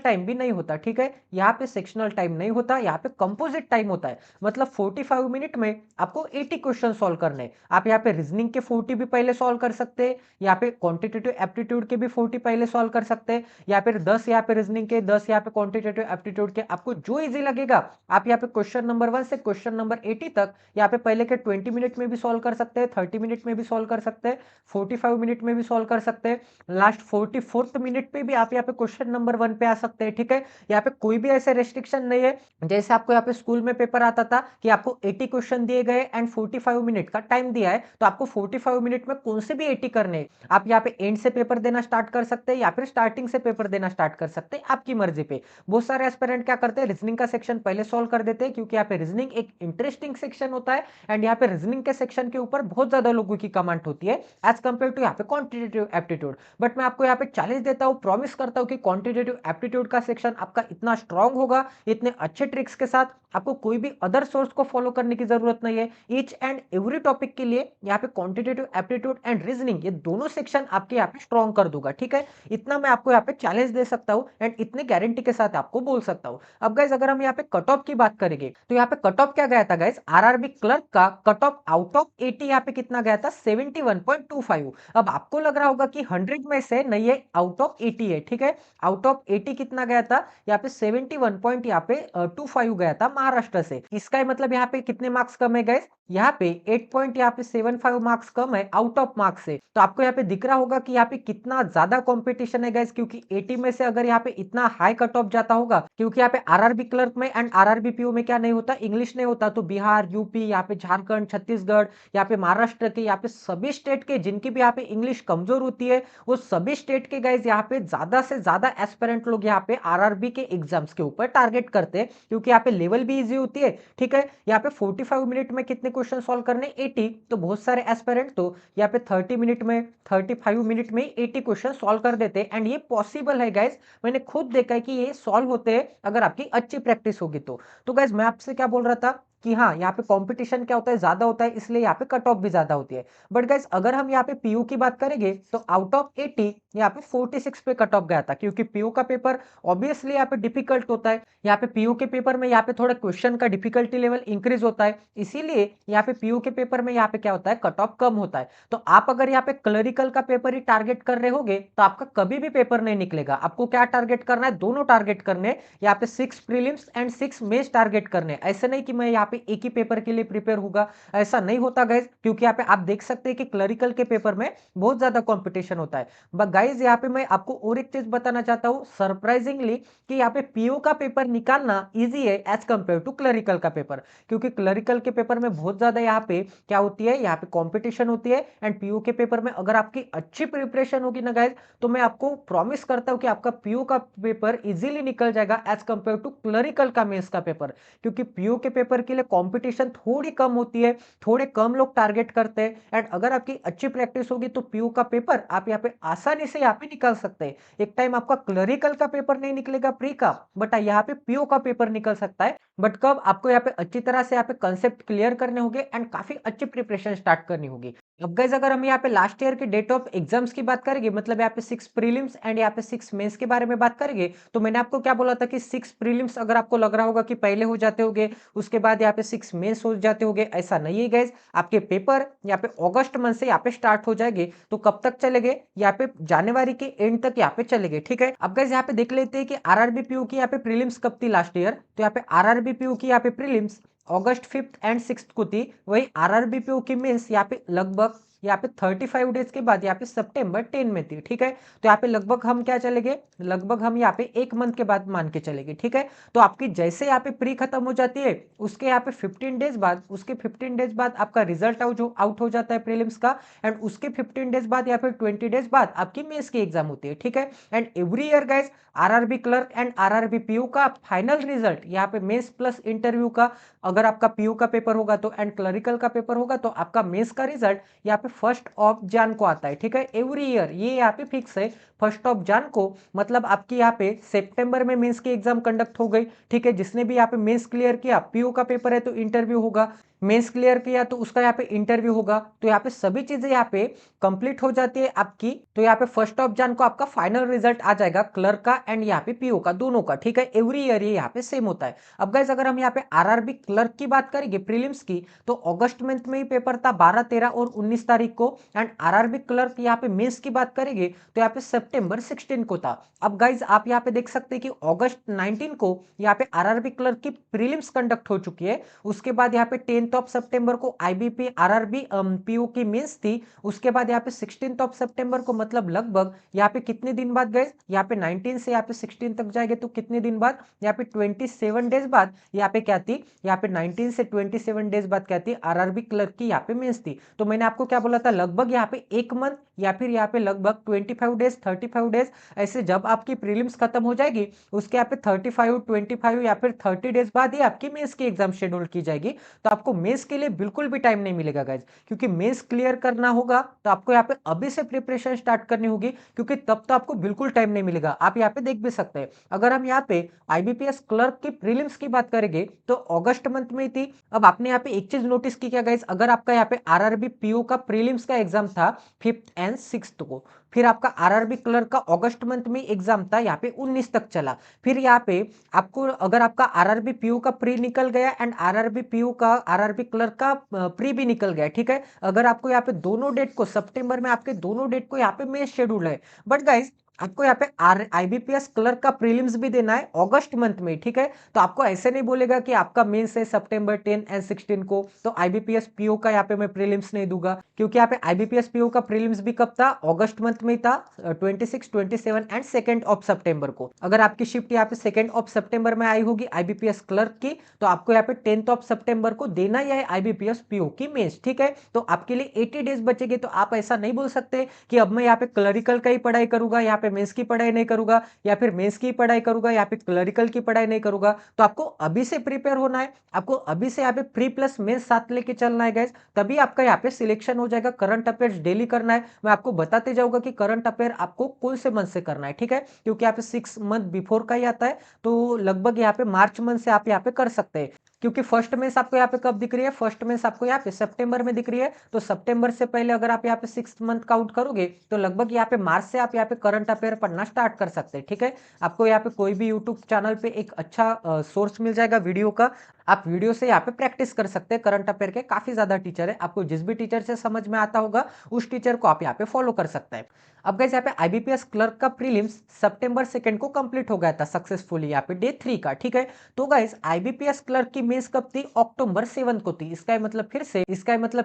टाइम भी नहीं होता। ठीक है, यहाँ पे सेक्शनल टाइम नहीं होता, यहाँ पे कंपोजिट टाइम होता है, मतलब 45 मिनट में आपको 80 क्वेश्चन सॉल्व करने। आप यहाँ पे रीजनिंग के 40 भी पहले सॉल्व कर सकते हैं, यहाँ पे क्वांटिटेटिव एप्टीट्यूड के भी 40 पहले सॉल्व कर सकते हैं, या फिर 10 यहाँ पे रीजनिंग के, 10 यहाँ पे क्वांटिटेटिव एप्टीट्यूड के, आपको जो इजी लगेगा आप यहाँ पे क्वेश्चन नंबर 1 से क्वेश्चन नंबर 80 तक यहाँ पे पहले के 20 मिनट में भी सॉल्व कर सकते हैं, 30 मिनट में भी सॉल्व कर सकते हैं, 45 मिनट में भी सॉल्व कर सकते हैं, लास्ट 44th मिनट पे भी आप यहाँ पे क्वेश्चन नंबर 1 पे आ सकते हैं। ठीक है, यहाँ पे कोई भी ऐसे रेस्ट्रिक्शन नहीं है, जैसे आपको यहाँ पे स्कूल में पेपर आता था कि आपको 80 क्वेश्चन दिए गए एंड 45 मिनट का टाइम दिया है, तो आपको 45 मिनट में कौन से भी 80 करने हैं। आप यहाँ पे एंड से पेपर देना स्टार्ट कर सकते हैं या फिर स्टार्टिंग से पेपर देना स्टार्ट कर सकते हैं, आपकी मर्जी पे। बहुत सारे एस्पिरेंट क्या करते हैं, रीजनिंग का सेक्शन पहले सॉल्व कर देते हैं, क्योंकि यहाँ पे रीजनिंग एक इंटरेस्टिंग सेक्शन होता है एंड यहाँ पे रीजनिंग के सेक्शन के ऊपर बहुत ज्यादा लोगों की कमांड होती है एज कंपेयर टू यहाँ पे क्वांटिटेटिव एप्टीट्यूड। बट मैं आपको यहाँ पे चैलेंज देता हूँ, प्रॉमिस करता हूँ कि क्वांटिटेटिव एप्टीट्यूड का सेक्शन आपका इतना स्ट्रांग होगा, इतने अच्छे ट्रिक्स के साथ, आपको कोई भी अदर सोर्स को फॉलो करने की जरूरत नहीं है। ईच एंड एवरी टॉपिक के लिए यहाँ पे क्वांटिटेटिव एप्टीट्यूड एंड रीजनिंग, ये दोनों सेक्शन आपके यहाँ पे स्ट्रांग कर दूंगा। ठीक है, इतना मैं आपको यहाँ पे चैलेंज दे सकता हूँ एंड इतने गारंटी के साथ आपको बोल सकता हूँ। अब गाइस अगर हम यहाँ पे कट ऑफ की बात करेंगे तो यहाँ पे कट ऑफ क्या गया था गाइस, आरआरबी क्लर्क का कट ऑफ आउट ऑफ 80 यहाँ पे कितना गया था, 71.25। अब आपको लग रहा होगा कि 100 में से नहीं है, आउट ऑफ 80 है। ठीक है, आउट ऑफ 80 कितना गया था, यहाँ पे 71 पॉइंट यहाँ पे 25 गया था महाराष्ट्र से। इसका ही मतलब यहाँ पे कितने मार्क्स कम है गाइस, यहाँ पे 8 पॉइंट यहाँ पे 75 मार्क्स कम है आउट ऑफ मार्क्स से। तो आपको यहाँ पे दिख रहा होगा कि यहाँ पे कितना ज्यादा कंपटीशन है गाइस, क्योंकि 80 में से अगर यहाँ पे इतना हाई कट ऑफ जाता होगा, क्योंकि यहाँ पे आरआरबी क्लर्क में एंड आरआरबी पीओ में क्या नहीं होता, इंग्लिश नहीं होता, तो बिहार, यूपी, यहाँ पे झारखंड, छत्तीसगढ़, यहाँ पे महाराष्ट्र के, यहाँ पे सभी स्टेट के जिनकी भी यहाँ पे इंग्लिश कमजोर होती है, वो सभी स्टेट के गाइस यहाँ पे ज्यादा से ज्यादा एस्पिरेंट लोग यहाँ पे आरआरबी के एग्जाम्स के ऊपर टारगेट करते हैं, क्योंकि यहाँ पे लेवल भी इजी होती है। ठीक है, यहाँ पे 45 मिनट में कितने क्वेश्चन सॉल्व करने, 80, तो बहुत सारे एस्पिरेंट तो यहाँ पे 30 मिनट में 35 मिनट में 80 क्वेश्चन सॉल्व कर देते हैं। एंड ये पॉसिबल है गाइस, मैंने खुद देखा है कि ये सॉल्व होते हैं अगर आपकी अच्छी प्रैक्टिस होगी तो गाइस मैं आपसे क्या बोल रहा था कि हाँ, यहाँ पे कंपटीशन क्या होता है, ज्यादा होता है, इसलिए यहाँ पे कट ऑफ भी ज्यादा होती है। बट गाइस अगर हम यहाँ पे पीयू की बात करेंगे तो आउट ऑफ 80 यहाँ पे 46 पे कट ऑफ गया था, क्योंकि पीयू का पेपर ऑब्वियसली यहाँ पे डिफिकल्ट होता है। यहाँ पे पीयू के पेपर में यहाँ पे थोड़ा क्वेश्चन का डिफिकल्टी लेवल इंक्रीज होता है, इसीलिए यहाँ पे पीयू के पेपर में यहाँ पे क्या होता है, कट ऑफ कम होता है। तो आप अगर यहाँ पे क्लरिकल का पेपर ही टारगेट कर रहे होगे तो आपका कभी भी पेपर नहीं निकलेगा। आपको क्या टारगेट करना है, दोनों टारगेट करने, यहाँ पे 6 प्रीलिम्स एंड 6 मेंस टारगेट करने। ऐसे नहीं कि मैं यहाँ पे एक ही पेपर के लिए प्रिपेयर होगा, ऐसा नहीं होता गाइज, क्योंकि यहाँ पे आप देख सकते हैं कि क्लरिकल के पेपर में बहुत ज्यादा कंपटीशन होता है। बट गाइज यहाँ पे मैं आपको और एक चीज बताना चाहता हूँ सरप्राइजिंगली, कि यहाँ पे पीओ का पेपर निकालना इजी है एज कंपेयर टू क्लरिकल का पेपर, क्योंकि क्लरिकल के पेपर में बहुत ज्यादा यहाँ पे क्या होती है, यहाँ पे कंपटीशन होती है। एंड पीओ के पेपर में अगर आपकी अच्छी प्रिपरेशन होगी ना गाइज, तो मैं आपको प्रॉमिस करता हूं कि आपका पीओ का पेपर इजीली निकल जाएगा एज कंपेयर टू क्लरिकल का मेंस का पेपर, क्योंकि पीओ के पेपर के लिए कंपटीशन थोड़ी कम होती है, थोड़े कम लोग टारगेट करते हैं। एंड अगर आपकी अच्छी प्रैक्टिस होगी तो पीओ का पेपर आप यहाँ पे आसानी से यहाँ पे निकाल सकते हैं। एक टाइम आपका क्लरिकल का पेपर नहीं निकलेगा प्री का, बट यहाँ पे पीओ का पेपर निकल सकता है। बट कब, आपको यहाँ पे अच्छी तरह से यहाँ पे कंसेप्ट क्लियर करने होंगे एंड काफी अच्छी प्रिपरेशन स्टार्ट करनी होगी। अब गाइस अगर हम यहाँ पे लास्ट ईयर के डेट ऑफ एग्जाम्स की बात करेंगे, मतलब यहाँ पे 6 प्रीलिम्स एंड यहाँ पे 6 मेंस के बारे में बात करेंगे, तो मैंने आपको क्या बोला था कि 6 प्रीलिम्स अगर आपको लग रहा होगा कि पहले हो जाते होंगे, उसके बाद यहाँ पे 6 मेंस हो जाते होंगे, ऐसा नहीं है गाइस। आपके पेपर यहाँ पे अगस्त मंथ से यहाँ पे स्टार्ट हो जाएंगे, तो कब तक चलेंगे, यहाँ पे जनवरी के एंड तक यहाँ पे चलेंगे। ठीक है, अब गाइस यहाँ पे देख लेते हैं कि आरआरबी पीयू की यहाँ पे प्रीलिम्स कब थी लास्ट ईयर। तो यहाँ पे आरआरबी पीयू की यहाँ पे प्रीलिम्स अगस्त 5 एंड 6 को थी, वही आरआरबी पीयू की मेंस यहाँ पे लगभग यहाँ पे 35 डेज के बाद यहाँ पे सितंबर 10 में थी। ठीक है, तो यहाँ पे लगभग हम क्या चलेंगे, लगभग हम यहाँ पे एक मंथ के बाद मान के चलेंगे। ठीक है, तो आपकी जैसे यहाँ पे प्री खत्म हो जाती है, उसके यहाँ पे 15 डेज बाद, उसके 15 डेज बाद आपका रिजल्ट आउट हो जाता है प्रीलिम्स का। एंड उसके 15 डेज बाद या फिर 20 डेज बाद आपकी मेंस की एग्जाम होती है। ठीक है, and every year guys RRB clerk and RRB PO का फाइनल रिजल्ट यहाँ पे मेंस प्लस इंटरव्यू का, अगर आपका पीयू का पेपर होगा तो एंड क्लरिकल का पेपर होगा तो आपका मेंस का रिजल्ट यहाँ पे 1 जन को आता है। ठीक है, एवरी ईयर ये यहाँ पे फिक्स है 1 जन को, मतलब आपकी यहाँ पे सितंबर में मेंस की एग्जाम कंडक्ट हो गई। ठीक है, जिसने भी यहाँ पे मेंस क्लियर किया, पीयू का पेपर है तो इंटरव्यू होगा, मेंस क्लियर किया तो उसका यहाँ पे इंटरव्यू होगा, तो यहाँ पे सभी चीजें यहाँ पे कंप्लीट हो जाती है आपकी। तो यहाँ पे 1 जन को आपका फाइनल रिजल्ट आ जाएगा क्लर्क का एंड यहाँ पे पीओ का, दोनों का। ठीक है, एवरी ईयर ये यहाँ पे सेम होता है। अब गाइस अगर हम यहाँ पे आरआरबी क्लर्क की बात करेंगे प्रीलिम्स की, तो अगस्त मंथ में ही पेपर था 12, 13 और 19 तारीख को। एंड आरआरबी क्लर्क यहाँ पे मेंस की बात करेंगे तो यहाँ पे सितंबर 16 को था। अब गाइस आप यहाँ पे देख सकते हैं कि अगस्त 19 को यहाँ पे आरआरबी क्लर्क की प्रीलिम्स कंडक्ट हो चुकी है। उसके बाद यहाँ पे 10 सितंबर को आईबीपी आरआरबी पीओ की मेंस थी। उसके बाद यहाँ पे 16 सितंबर को, मतलब लगभग यहाँ पे कितने दिन बाद गए, यहाँ पे 19 से यहाँ पे 16 तक जाएंगे तो कितने दिन बाद, यहाँ पे 27 डेज बाद यहाँ पे क्या थी, यहाँ पे 19 से 27 डेज बाद क्या थी, आरआरबी क्लर्क की यहाँ पे मेंस थी। तो मैंने आपको क्या बोला था, लगभग यहाँ पे एक मंथ या फिर यहाँ पे लगभग 25 डेज 35 डेज, ऐसे जब आपकी प्रीलिम्स खत्म हो जाएगी उसके यहाँ पे 35 25 या फिर 30 डेज बाद ही आपकी मेंस की एग्जाम शेड्यूल की जाएगी। तो आपको मेंस के लिए बिल्कुल भी टाइम नहीं मिलेगा गाइज, क्योंकि मेंस क्लियर करना होगा तो आपको यहाँ पे अभी से प्रिपरेशन स्टार्ट करनी होगी, क्योंकि तब तो आपको बिल्कुल टाइम नहीं मिलेगा। आप यहाँ पे देख भी सकते हैं, अगर हम यहाँ पे आईबीपीएस क्लर्क की प्रीलिम्स की बात करेंगे तो अगस्त मंथ में थी। अब आपने यहाँ पे एक चीज नोटिस की क्या गाइज, अगर आपका यहाँ पे आरआरबी पीओ का प्रीलिम्स का एग्जाम था 5th एंड 6th को, फिर आपका आरआरबी क्लर्क का अगस्त मंथ में एग्जाम था यहाँ पे 19 तक चला, फिर यहाँ पे आपको अगर आपका आरआरबी पीयू का प्री निकल गया एंड आरआरबी पीयू का आरआरबी क्लर्क का प्री भी निकल गया। ठीक है, अगर आपको यहाँ पे दोनों डेट को सितंबर में आपके दोनों डेट को यहाँ पे मेंस शेड्यूल है। बट गाइस आपको यहाँ पे आईबीपीएस क्लर्क का प्रीलिम्स भी देना है अगस्त मंथ में, ठीक है। तो आपको ऐसे नहीं बोलेगा कि आपका मेंस है सितंबर 10 एंड 16 को, तो आईबीपीएस पीओ का यहाँ पे मैं प्रीलिम्स नहीं दूंगा, क्योंकि यहाँ पे आईबीपीएस पीओ का प्रीलिम्स भी कब था, अगस्त मंथ में था, 26, 27 एंड 2 ऑफ सितंबर को। अगर आपकी शिफ्ट यहाँ पे 2 ऑफ सितंबर में आई होगी आईबीपीएस क्लर्क की, तो आपको यहाँ पे 10 ऑफ सितंबर को देना ही है आईबीपीएस पीओ की मेंस, ठीक है। तो आपके लिए 80 डेज बचेंगे, तो आप ऐसा नहीं बोल सकते कि अब मैं यहाँ पे क्लरिकल का ही पढ़ाई करूंगा, यहाँ पे मेंस की पढ़ाई नहीं करूंगा, या फिर मेंस की पढ़ाई करूंगा, यहाँ पे क्लरिकल की पढ़ाई नहीं करूंगा। तो आपको अभी से प्रिपेयर होना है, आपको अभी से यहाँ पे प्री प्लस मेंस साथ लेके चलना है गाइस, तभी आपका यहाँ पे सिलेक्शन हो जाएगा। करंट अफेयर्स डेली करना है, मैं आपको बताते जाऊंगा कि करंट अफेयर आपको कौन से मंथ से करना है, ठीक है, क्योंकि यहाँ पे 6 मंथ बिफोर का ही आता है, तो लगभग यहाँ पे मार्च मंथ से आप यहाँ पे कर सकते हैं। क्योंकि फर्स्ट मेंस आपको यहाँ पे कब दिख रही है, फर्स्ट मेंस आपको यहाँ पे सितंबर में दिख रही है, तो सितंबर से पहले अगर आप यहाँ पे 6 मंथ काउंट करोगे, तो लगभग यहाँ पे मार्च से आप यहाँ पे करंट अफेयर पढ़ना स्टार्ट कर सकते हैं, ठीक है। आपको यहाँ पे कोई भी यूट्यूब चैनल पे एक अच्छा सोर्स मिल जाएगा वीडियो का, आप वीडियो से यहाँ पे प्रैक्टिस कर सकते हैं। करंट अफेयर के काफी ज्यादा टीचर है, आपको जिस भी टीचर से समझ में आता होगा उस टीचर को आप यहाँ पे फॉलो कर सकते हैं। अब गाइस यहाँ पे आईबीपीएस क्लर्क का प्रीलिम्स सितंबर 2 को कंप्लीट हो गया था सक्सेसफुली, यहाँ पे डे 3 का, ठीक है। तो गाइस आईबीपीएस क्लर्क की मेंस कब थी, अक्टूबर 7 को थी। इसका मतलब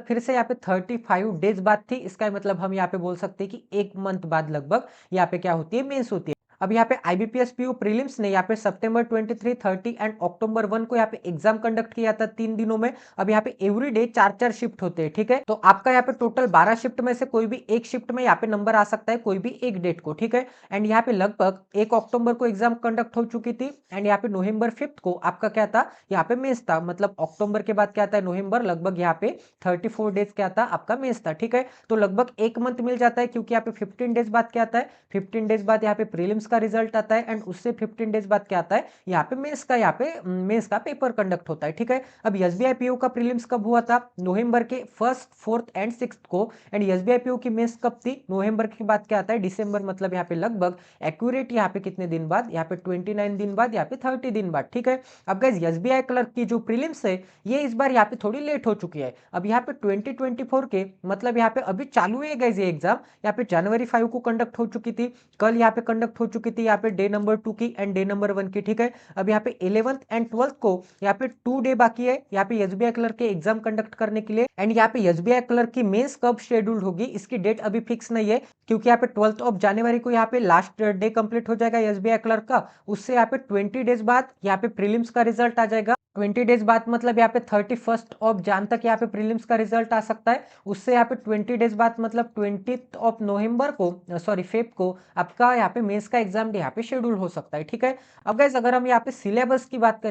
फिर से यहाँ पे 35 डेज बाद थी। इसका मतलब हम यहाँ पे बोल सकते हैं कि 1 मंथ बाद लगभग यहाँ पे क्या होती है, मेंस होती है। अब यहाँ पे आईबीपीएस पीयू प्रीलिम्स ने यहाँ पे सितंबर 23, 30 एंड अक्टूबर 1 को यहाँ पे एग्जाम कंडक्ट किया था 3 दिनों में। अब यहाँ पे एवरी डे 4-4 शिफ्ट होते हैं, ठीक है। तो आपका यहाँ पे टोटल 12 शिफ्ट में से कोई भी एक शिफ्ट में यहाँ पे नंबर आ सकता है, कोई भी एक डेट को, ठीक है। एंड यहाँ पे लगभग 1 अक्टूबर को एग्जाम कंडक्ट हो चुकी थी, एंड यहाँ पे नवंबर 5 को आपका क्या था, यहाँ पे मेंस था। मतलब अक्टूबर के बाद क्या था, नवंबर, लगभग यहाँ पे 34 डेज क्या था, आपका मेंस था, ठीक है। तो लगभग 1 मंथ मिल जाता है, क्योंकि यहाँ पे 15 डेज बाद क्या आता है, 15 डेज बाद यहाँ पे प्रीलिम्स का रिजल्ट आता है, एंड उससे 15 डेज बाद क्या आता है, यहाँ पे मेंस का पेपर कंडक्ट होता है, ठीक है। अब एसबीआई पीओ का प्रीलिम्स कब हुआ था, नवंबर के 1st, 4th एंड 6th को, एंड एसबीआई पीओ की मेंस कब थी, नवंबर के बाद क्या आता है, दिसंबर। मतलब यहाँ पे लगभग एक्यूरेट यहाँ पे कितने दिन बाद, यहाँ पे 29 दिन बाद, यहाँ पे 30 दिन बाद, ठीक है। अब गाइस एसबीआई क्लर्क की जो प्रीलिम्स है ये इस बार यहाँ पे थोड़ी लेट हो चुकी है। अब यहाँ पे 2024 के, मतलब यहाँ पे अभी चालू है गाइस ये एग्जाम, यहाँ पे जनवरी 5 को कंडक्ट हो चुकी थी, कल यहाँ पे कंडक्ट हो चुकी थी, यहाँ पे डे नंबर 2 की एंड डे नंबर 1 की, ठीक है। अब यहाँ पे 11th एंड 12th को यहाँ पे 2 डे बाकी है यहाँ पे एसबीआई क्लर्क के एग्जाम कंडक्ट करने के लिए, एंड यहाँ पे एसबीआई क्लर्क की मेंस कब शेड्यूल्ड होगी इसकी डेट अभी फिक्स नहीं है, क्योंकि यहाँ पे 12th ऑफ जनवरी को यहाँ पे लास्ट डे कंप्लीट हो जाएगा एसबीआई क्लर्क का। उससे यहाँ पे 20 डेज बाद यहाँ पे प्रीलिम्स का रिजल्ट आ जाएगा। 20 डेज बाद मतलब यहाँ पे 31st ऑफ जन तक यहाँ पे प्रीलिम्स का रिजल्ट आ सकता है। उससे यहाँ पे 20 डेज बाद मतलब 20th ऑफ नवंबर को, सॉरी फेब को, आपका यहाँ पे मेंस का एग्जाम यहाँ पे शेड्यूल हो सकता है, ठीक है। अब गाइस अगर हम यहाँ पे सिलेबस की बात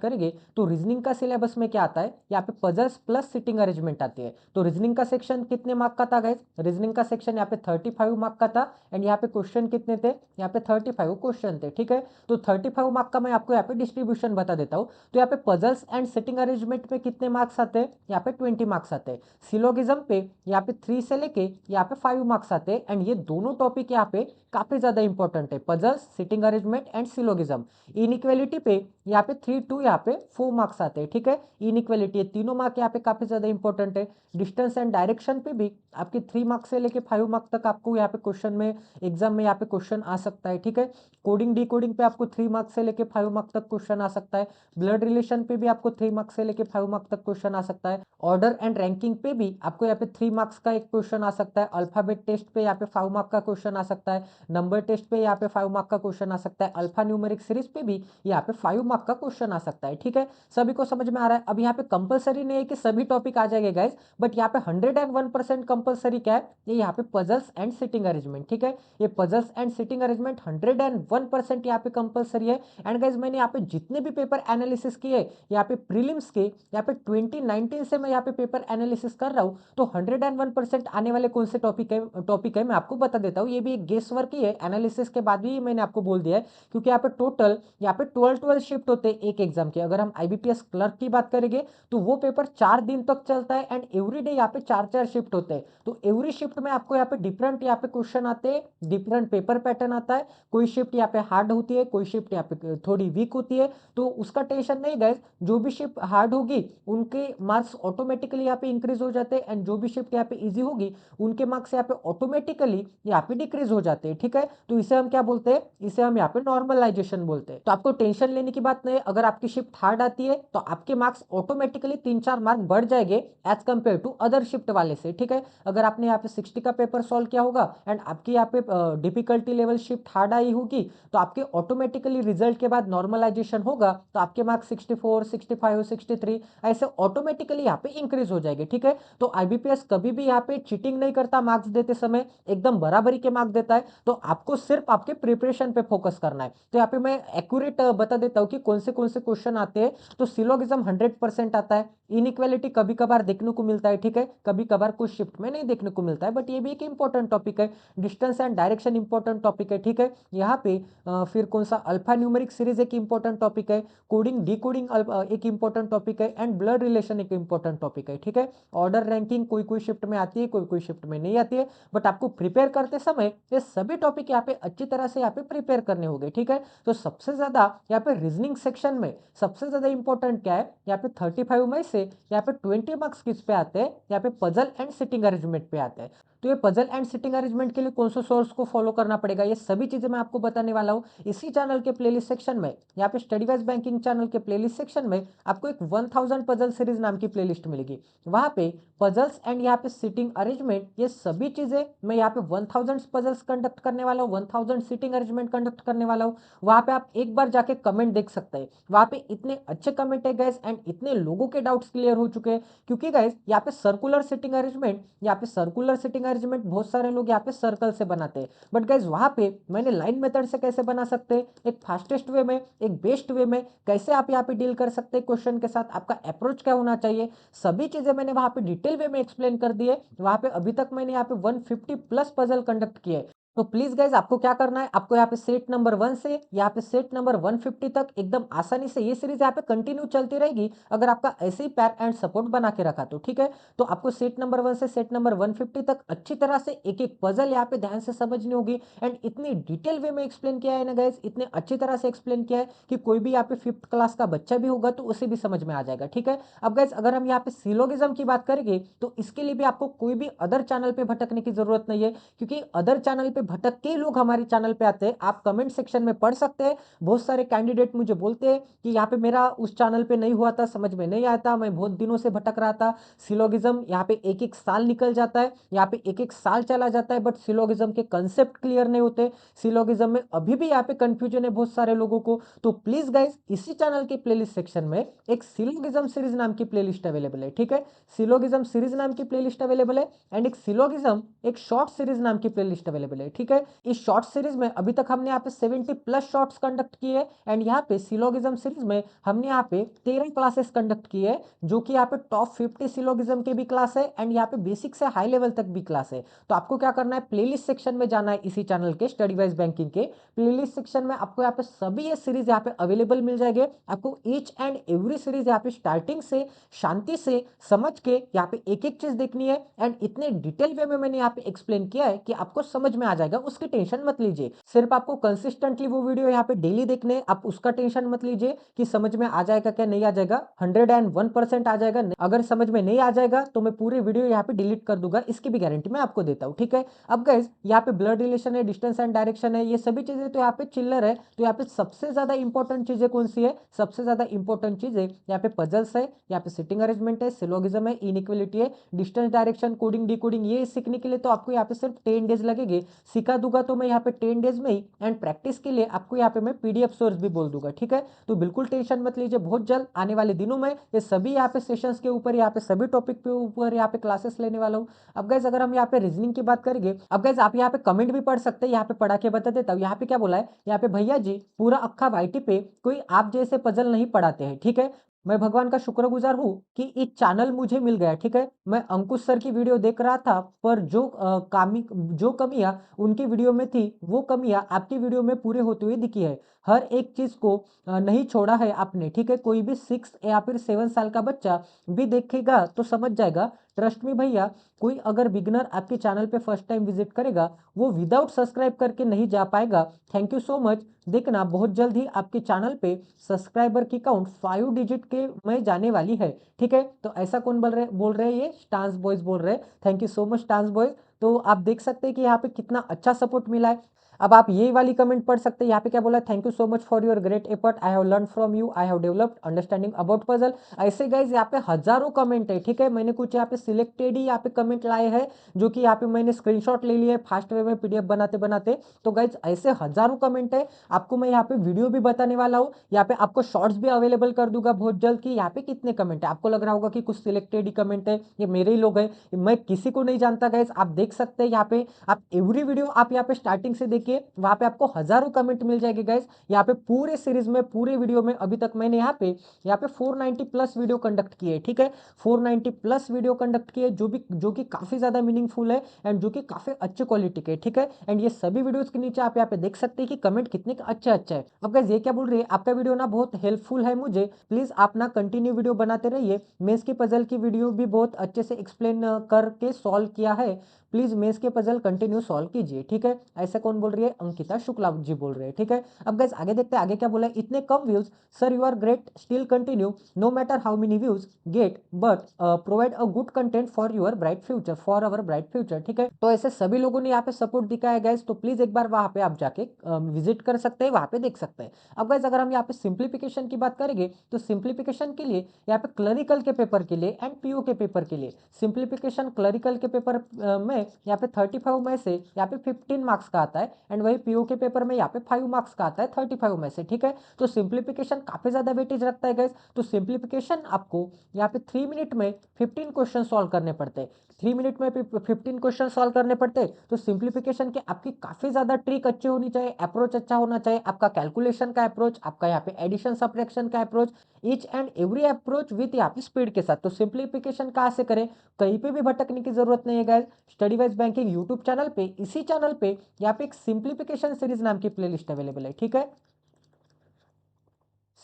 करेंगे, तो रीजनिंग का सिलेबस में क्या आता है, यहाँ पे पजल्स प्लस सिटिंग अरेंजमेंट आती है। तो रीजनिंग का सेक्शन कितने मार्क का था गाइस, रीजनिंग का सेक्शन यहाँ पे 35 मार्क का था, एंड यहाँ पे क्वेश्चन कितने थे, यहाँ पे 35 क्वेश्चन थे, ठीक है। तो 35 मार्क का मैं आपको यहाँ पे डिस्ट्रीब्यूशन बता देता हूँ। तो यहाँ पे पजल्स एंड सिटिंग अरेंजमेंट में कितने मार्क्स आते हैं, यहाँ पे 20 मार्क्स आते हैं। सिलोगिज्म पे यहाँ पे 3 से लेके यहाँ पे 5 मार्क्स आते हैं, एंड ये दोनों टॉपिक यहाँ पे काफी ज्यादा इंपॉर्टेंट है, puzzles, sitting arrangement and syllogism. Inequality पे यहाँ पे 3 टू यहाँ पे 4 मार्क्स आते हैं, ठीक है। इनइक्वालिटी ये तीनों मार्क यहाँ पे काफी ज्यादा इंपॉर्टेंट है। डिस्टेंस एंड डायरेक्शन पे भी आपके 3 मार्क्स से लेके 5 मार्क्स तक आपको यहाँ पे क्वेश्चन में, एग्जाम में यहाँ पे क्वेश्चन आ सकता है, ठीक है। कोडिंग डी कोडिंग पे आपको 3 मार्क्स से लेके 5 मार्क्स तक क्वेश्चन आ सकता है। ब्लड रिलेशन पे भी आपको 3 मार्क्स से लेके 5 मार्क्स तक क्वेश्चन आ सकता है। ऑर्डर एंड रैंकिंग पे भी आपको यहाँ पे 3 मार्क्स का एक क्वेश्चन आ सकता है। अल्फाबेट टेस्ट पे यहाँ पे 5 मार्क का क्वेश्चन आ सकता है। नंबर टेस्ट पे यहाँ पे 5 मार्क का क्वेश्चन आ सकता है। अल्फा न्यूमेरिक सीरीज पे भी यहाँ पे 5 मार्क का क्वेश्चन आ सकता है, ठीक है। सभी को समझ में आ रहा है। अब यहाँ पे कंपलसरी नहीं है कि सभी टॉपिक आ जाएंगे गाइस, बट यहाँ पे 101% कंपलसरी क्या है, ये यहाँ पे पजल्स एंड सिटिंग अरेंजमेंट, ठीक है। ये पजल्स एंड सिटिंग अरेंजमेंट 101% यहाँ पे कंपलसरी है। एंड गाइस मैंने यहाँ पे जितने भी पेपर एनालिसिस किए यहाँ पे प्रीलिम्स के, यहाँ पे 2019 से मैं यहाँ पे पेपर एनालिसिस कर रहा हूँ, तो 101% आने वाले कौन से टॉपिक है मैं आपको बता देता हूँ। ये भी एक गेस वर्क ही है, एनालिसिस के बाद भी मैंने आपको बोल दिया है, क्योंकि यहाँ पे टोटल यहाँ पे 12 शिफ्ट शिफ्ट होते हैं एक एग्जाम के। अगर हम आईबीपीएस क्लर्क की बात करेंगे तो वो पेपर 4 दिन तक चलता है एंड एवरी डे यहाँ पे 4-4 शिफ्ट होते हैं। तो एवरी शिफ्ट में आपको यहाँ पे डिफरेंट यहाँ पे क्वेश्चन आते हैं, डिफरेंट पेपर पैटर्न आता है। कोई शिफ्ट यहाँ पे हार्ड होती है, कोई शिफ्ट यहाँ पे थोड़ी वीक होती है, तो उसका टेंशन नहीं गाइस। जो भी शिफ्ट हार्ड होगी उनके मार्क्स ऑटोमेटिकली यहाँ पे इंक्रीज हो जाते हैं एंड जो भी शिफ्ट यहाँ पे इजी होगी उनके मार्क्स यहाँ पे ऑटोमेटिकली यहाँ पे डिक्रीज हो जाते हैं, ठीक है। तो इसे हम क्या बोलते हैं, इसे हम यहाँ पे नॉर्मलाइजेशन बोलते हैं। तो आपको टेंशन लेने की बात नहीं है, अगर आपकी शिफ्ट हार्ड आती है तो आपके मार्क्स ऑटोमेटिकली 3-4 मार्क बढ़ जाएंगे as compare to other shift वाले से, ठीक है। अगर आपने यहाँ पे 60 का पेपर सॉल्व किया होगा एंड आपकी यहाँ पे difficulty level shift hard I होगी तो आपके ऑटोमेटिकली रिजल्ट के बाद नॉर्मलाइजेशन होगा तो आपके मार्क्स 64, 65, 63 ऐसे ऑटोमेटिकली यहाँ पे इंक्रीज हो जाएंगे, ठीक है। तो आईबीपीएस कभी भी यहाँ पे चीटिंग नहीं करता, मार्क्स देते समय एकदम बराबरी के मार्क्स देता है। तो आपको सिर्फ आपके प्रिपरेशन पे फोकस करना है। तो यहाँ पे मैं एक्यूरेट बता देता हूँ कि कौन से क्वेश्चन आते हैं। तो सिलोगिज्म 100% आता है, इनइक्वालिटी कभी कभार देखने को मिलता है, ठीक है, कभी कभार कुछ शिफ्ट में नहीं देखने को मिलता है, बट ये भी एक इंपॉर्टेंट टॉपिक है। Distance and direction important topic है, ठीक है। यहाँ पे फिर कौन सा अल्फा न्यूमेरिक सीरीज एक इंपॉर्टेंट टॉपिक है, कोडिंग डिकोडिंग एक इंपॉर्टेंट टॉपिक है एंड ब्लड रिलेशन एक इंपॉर्टेंट टॉपिक है, ठीक है। ऑर्डर रैंकिंग कोई कोई शिफ्ट में आती है, कोई कोई शिफ्ट में नहीं आती है, बट आपको प्रिपेयर करते समय ये सभी टॉपिक यहाँ पे अच्छी तरह से यहाँ पे प्रिपेयर करने होंगे, ठीक है। तो सबसे ज्यादा यहाँ पे रीजनिंग सेक्शन में सबसे ज्यादा इंपॉर्टेंट क्या है, यहाँ पे 35 में से यहाँ पे 20 मार्क्स किस पे आते हैं, यहाँ पे पजल एंड सिटिंग अरेंजमेंट पे आते हैं। तो ये पजल एंड सिटिंग अरेंजमेंट के लिए कौन सा सोर्स को फॉलो करना पड़ेगा, ये सभी चीजें मैं आपको बताने वाला हूँ इसी चैनल के प्लेलिस्ट सेक्शन में। यहाँ पे स्टडी वाइज बैंकिंग चैनल के प्लेलिस्ट सेक्शन में आपको एक 1000 पजल सीरीज नाम की प्लेलिस्ट मिलेगी। वहां पे पजल्स एंड यहाँ पे सिटिंग अरेंजमेंट ये सभी चीजें मैं यहाँ पे 1000 पजल्स कंडक्ट करने वाला हूँ, 1000 सिटिंग अरेंजमेंट कंडक्ट करने वाला हूँ। वहां पे आप एक बार जाके कमेंट देख सकते हैं, वहां पे इतने अच्छे कमेंट है गाइस एंड इतने लोगों के डाउट्स क्लियर हो चुके हैं। क्योंकि गाइस यहाँ पे सर्कुलर सिटिंग अरेंजमेंट, यहाँ पे सर्कुलर सिटिंग अरेंजमेंट बहुत सारे लोग यहाँ पे सर्कल से बनाते हैं, बट गाइस वहां पे मैंने लाइन मेथड से कैसे बना सकते हैं, एक फास्टेस्ट वे में, एक बेस्ट वे में कैसे आप यहाँ पे डील कर सकते हैं क्वेश्चन के साथ, आपका अप्रोच क्या होना चाहिए, सभी चीजें मैंने वहां पे डिटेल वे में एक्सप्लेन कर दी है। वहां पे अभी तक मैंने यहाँ पे 150 प्लस पजल कंडक्ट किए। तो प्लीज गाइज आपको क्या करना है, आपको यहाँ पे सेट नंबर 1 से यहाँ पे सेट नंबर 150 तक एकदम आसानी से ये सीरीज यहाँ पे कंटिन्यू चलती रहेगी अगर आपका ऐसे ही पैर एंड सपोर्ट बना के रखा तो, ठीक है। तो आपको सेट नंबर 1 से सेट नंबर 150 तक अच्छी तरह से एक एक पजल यहाँ पे ध्यान से समझनी होगी एंड इतनी डिटेल वे में एक्सप्लेन किया है ना गाइज, इतने अच्छी तरह से एक्सप्लेन किया है कि कोई भी यहाँ पे 5th क्लास का बच्चा भी होगा तो उसे भी समझ में आ जाएगा, ठीक है। अब गाइज अगर हम यहाँ पे सिलोगिज्म की बात करेंगे तो इसके लिए भी आपको कोई भी अदर चैनल पे भटकने की जरूरत नहीं है, क्योंकि अदर चैनल पे भटक के लोग हमारे चैनल पे आते हैं। आप कमेंट सेक्शन में पढ़ सकते हैं, बहुत सारे कैंडिडेट मुझे बोलते हैं कि यहाँ पे मेरा उस चैनल पे नहीं हुआ था, समझ में नहीं आता, मैं बहुत दिनों से भटक रहा था। सिलोगिज्म यहाँ पे एक एक साल निकल जाता है, यहाँ पे एक एक साल चला जाता है, बट सिलोगिज्म के कंसेप्ट क्लियर नहीं होते। सिलोगिज्म में अभी भी यहाँ पे कंफ्यूजन है बहुत सारे लोगों को। तो प्लीज गाइज इसी चैनल के प्लेलिस्ट सेक्शन में एक सिलोगिज्म सीरीज नाम की प्लेलिस्ट अवेलेबल है, ठीक है। सिलोगिज्म सीरीज नाम की प्लेलिस्ट अवेलेबल है एंड एक सिलोगिज्म एक शॉर्ट सीरीज नाम की प्लेलिस्ट अवेलेबल है, ठीक है। इस शॉर्ट सीरीज में अभी तक हमने यहाँ पे 70 प्लस शॉर्ट्स कंडक्ट किए एंड यहाँ पे सिलोगिज्म सीरीज में हमने यहाँ पे 13 क्लासेस कंडक्ट किए, जो कि यहाँ पे टॉप 50 सिलोगिज्म के भी क्लास है एंड यहाँ पे बेसिक से हाई लेवल तक भी क्लास है। तो आपको क्या करना है, प्लेलिस्ट सेक्शन में जाना है, इसी चैनल के स्टडी वाइज बैंकिंग के प्लेलिस्ट सेक्शन में आपको यहाँ पे सभी ये सीरीज यहाँ पे अवेलेबल मिल जाएंगे। आपको ईच एंड एवरी सीरीज यहाँ पे स्टार्टिंग से शांति से समझ के यहाँ पे एक एक चीज देखनी है एंड इतने डिटेल वे में मैंने यहाँ पे एक्सप्लेन किया है कि आपको समझ में आ जाएगा, उसकी टेंशन मत लीजिए। सिर्फ आपको कंसिस्टेंटली वो वीडियो यहाँ पे डेली देखने, आप उसका टेंशन मत लीजिए कि समझ में आ जाएगा क्या नहीं आ जाएगा, 101% आ जाएगा। अगर समझ में नहीं आ जाएगा तो मैं पूरी वीडियो यहाँ पे डिलीट कर दूंगा, इसकी भी गारंटी मैं आपको देता हूँ, ठीक है। अब गाइस यहाँ पे ब्लड रिलेशन है, डिस्टेंस एंड डायरेक्शन है, ये सभी चीजें तो यहाँ पे चिल्लर है। तो यहाँ पे सबसे ज्यादा इंपॉर्टेंट चीजें कौन सी है, सबसे ज्यादा इंपॉर्टेंट चीजें यहाँ पे पजल्स है, यहाँ पे सिटिंग अरेंजमेंट है, सिलोगिज्म है, इनइक्वालिटी है, डिस्टेंस डायरेक्शन, कोडिंग डिकोडिंग, ये सीखने के लिए तो आपको यहाँ पे सिर्फ 10 डेज लगेंगे। सिखा दूंगा तो मैं यहाँ पे 10 डेज में ही एंड प्रैक्टिस के लिए आपको यहाँ पे मैं पीडीएफ सोर्स भी बोल दूंगा, ठीक है। तो बिल्कुल टेंशन मत लीजिए, बहुत जल्द आने वाले दिनों में ये सभी यहाँ पे सेशंस के ऊपर, यहाँ पे सभी टॉपिक के ऊपर यहाँ पे क्लासेस लेने वाला हूँ। अब गाइस अगर हम यहाँ पे रीजनिंग की बात करेंगे, अब गाइस आप यहाँ पे कमेंट भी पढ़ सकते हैं, यहाँ पे पढ़ा के बता देता हूँ। यहाँ पे क्या बोला है, यहाँ पे भैया जी पूरा अक्खा वाईटी पे कोई आप जैसे पजल नहीं पढ़ाते हैं, ठीक है। मैं भगवान का शुक्रगुजार हूँ कि ये चैनल मुझे मिल गया, ठीक है। मैं अंकुश सर की वीडियो देख रहा था, पर जो कमियां उनकी वीडियो में थी वो कमियां आपकी वीडियो में पूरे होते हुए दिखी है। हर एक चीज़ को नहीं छोड़ा है आपने, ठीक है। कोई भी 6 या फिर 7 साल का बच्चा भी देखेगा तो समझ जाएगा। ट्रस्ट मी भैया, कोई अगर बिगिनर आपके चैनल पे फर्स्ट टाइम विजिट करेगा, वो विदाउट सब्सक्राइब करके नहीं जा पाएगा। Thank you so much. देखना बहुत जल्द ही आपके चैनल पे सब्सक्राइबर की काउंट 5 डिजिट के में जाने वाली है, ठीक है। तो ऐसा कौन बोल रहे हैं? ये स्टांस बॉयज बोल रहे हैं। Thank you so much stance boys. तो आप देख सकते हैं कि यहाँ पे कितना अच्छा सपोर्ट मिला है। अब आप ये वाली कमेंट पढ़ सकते हैं, यहाँ पे क्या बोला? Thank you so much for your great effort, I have learn from you, I have developed understanding about puzzle. ऐसे गाइज यहाँ पे हजारों कमेंट है, ठीक है। मैंने कुछ यहाँ पे सिलेक्टेड ही यहाँ पे कमेंट लाए हैं, जो कि यहाँ पे मैंने स्क्रीनशॉट ले लिए फास्ट वे में पीडीएफ बनाते बनाते। तो गाइज ऐसे हजारों कमेंट है, आपको मैं यहाँ पे वीडियो भी बताने वाला हूँ, यहाँ पे आपको शॉर्ट्स भी अवेलेबल कर दूंगा बहुत जल्द कि यहाँ पे कितने कमेंट है। आपको लग रहा होगा कि कुछ सिलेक्टेड ही कमेंट है, ये मेरे ही लोग हैं, मैं किसी को नहीं जानता गाइज। आप देख सकते हैं यहाँ पे, आप एवरी वीडियो आप यहाँ पे स्टार्टिंग से देखिए, वहां पे आपको हजारों कमेंट मिल जाएंगे गाइज। यहाँ पे पूरे सीरीज में, पूरे वीडियो में अभी तक मैंने यहाँ पे 490 प्लस वीडियो कंडक्ट किए, ठीक है। 490 प्लस वीडियो कंडक्ट किए, जो कि काफी ज्यादा मीनिंगफुल है एंड जो कि काफी अच्छे क्वालिटी के, ठीक है। एंड ये सभी वीडियोस के नीचे आप यहाँ पे देख सकते हैं कि कमेंट कितने अच्छा अच्छा है। अब गाइज ये क्या बोल रही है, आपका वीडियो ना बहुत हेल्पफुल है मुझे, प्लीज आप ना कंटिन्यू वीडियो बनाते रहिए। मेंस के पजल की वीडियो भी बहुत अच्छे से एक्सप्लेन करके सॉल्व किया है, प्लीज मेंस के पजल कंटिन्यू सॉल्व कीजिए, ठीक है। ऐसा कौन बोल रही है? अंकिता शुक्ला जी बोल रहे हैं, ठीक है। अब गाइस आगे देखते हैं, आगे क्या बोला है? इतने कम views, sir you are great, still continue, no matter how many views get, but provide a good content for your bright future, for our bright future, ठीक है। तो ऐसे सभी लोगों ने यहाँ पे सपोर्ट दिखाया गाइस, तो प्लीज एक बार वहां पे आप जाके विजिट कर सकते हैं, वहां पे देख सकते हैं। अब गाइस अगर हम यहाँ पे सिंप्लीफिकेशन की बात करेंगे, तो सिंप्लीफिकेशन के लिए यहाँ पे क्लरिकल के पेपर के लिए एंड पीओ के पेपर के लिए, सिंप्लीफिकेशन क्लरिकल के पेपर में यहाँ पे 35 में से यहाँ पे 15 मार्क्स का आता है, एंड वही पीओ के पेपर में यहाँ पे 5 मार्क्स का आता है 35 में से, ठीक है। तो सिंप्लीफिकेशन काफी ज्यादा वेटेज रखता है गाइस। तो सिंप्लीफिकेशन आपको यहाँ पे 3 मिनट में 15 क्वेश्चन सॉल्व करने पड़ते हैं, 3 मिनट में 15 क्वेश्चन सॉल्व करने पड़ते हैं। तो सिंप्लीफिकेशन के आपकी काफी ज्यादा ट्रिक अच्छी होनी चाहिए, अप्रोच अच्छा होना चाहिए, आपका कैलकुलेशन का अप्रोच, आपका यहाँ पे एडिशन सब्ट्रैक्शन का approach, each and every approach with यहाँ पे स्पीड के साथ। तो सिंप्लीफिकेशन कहाँ से करें? कहीं पे भी भटकने की जरूरत नहीं है guys. Study wise banking YouTube channel पे, इसी चैनल पे यहाँ पे एक सिंप्लीफिकेशन सीरीज नाम की प्लेलिस्ट अवेलेबल है, ठीक है।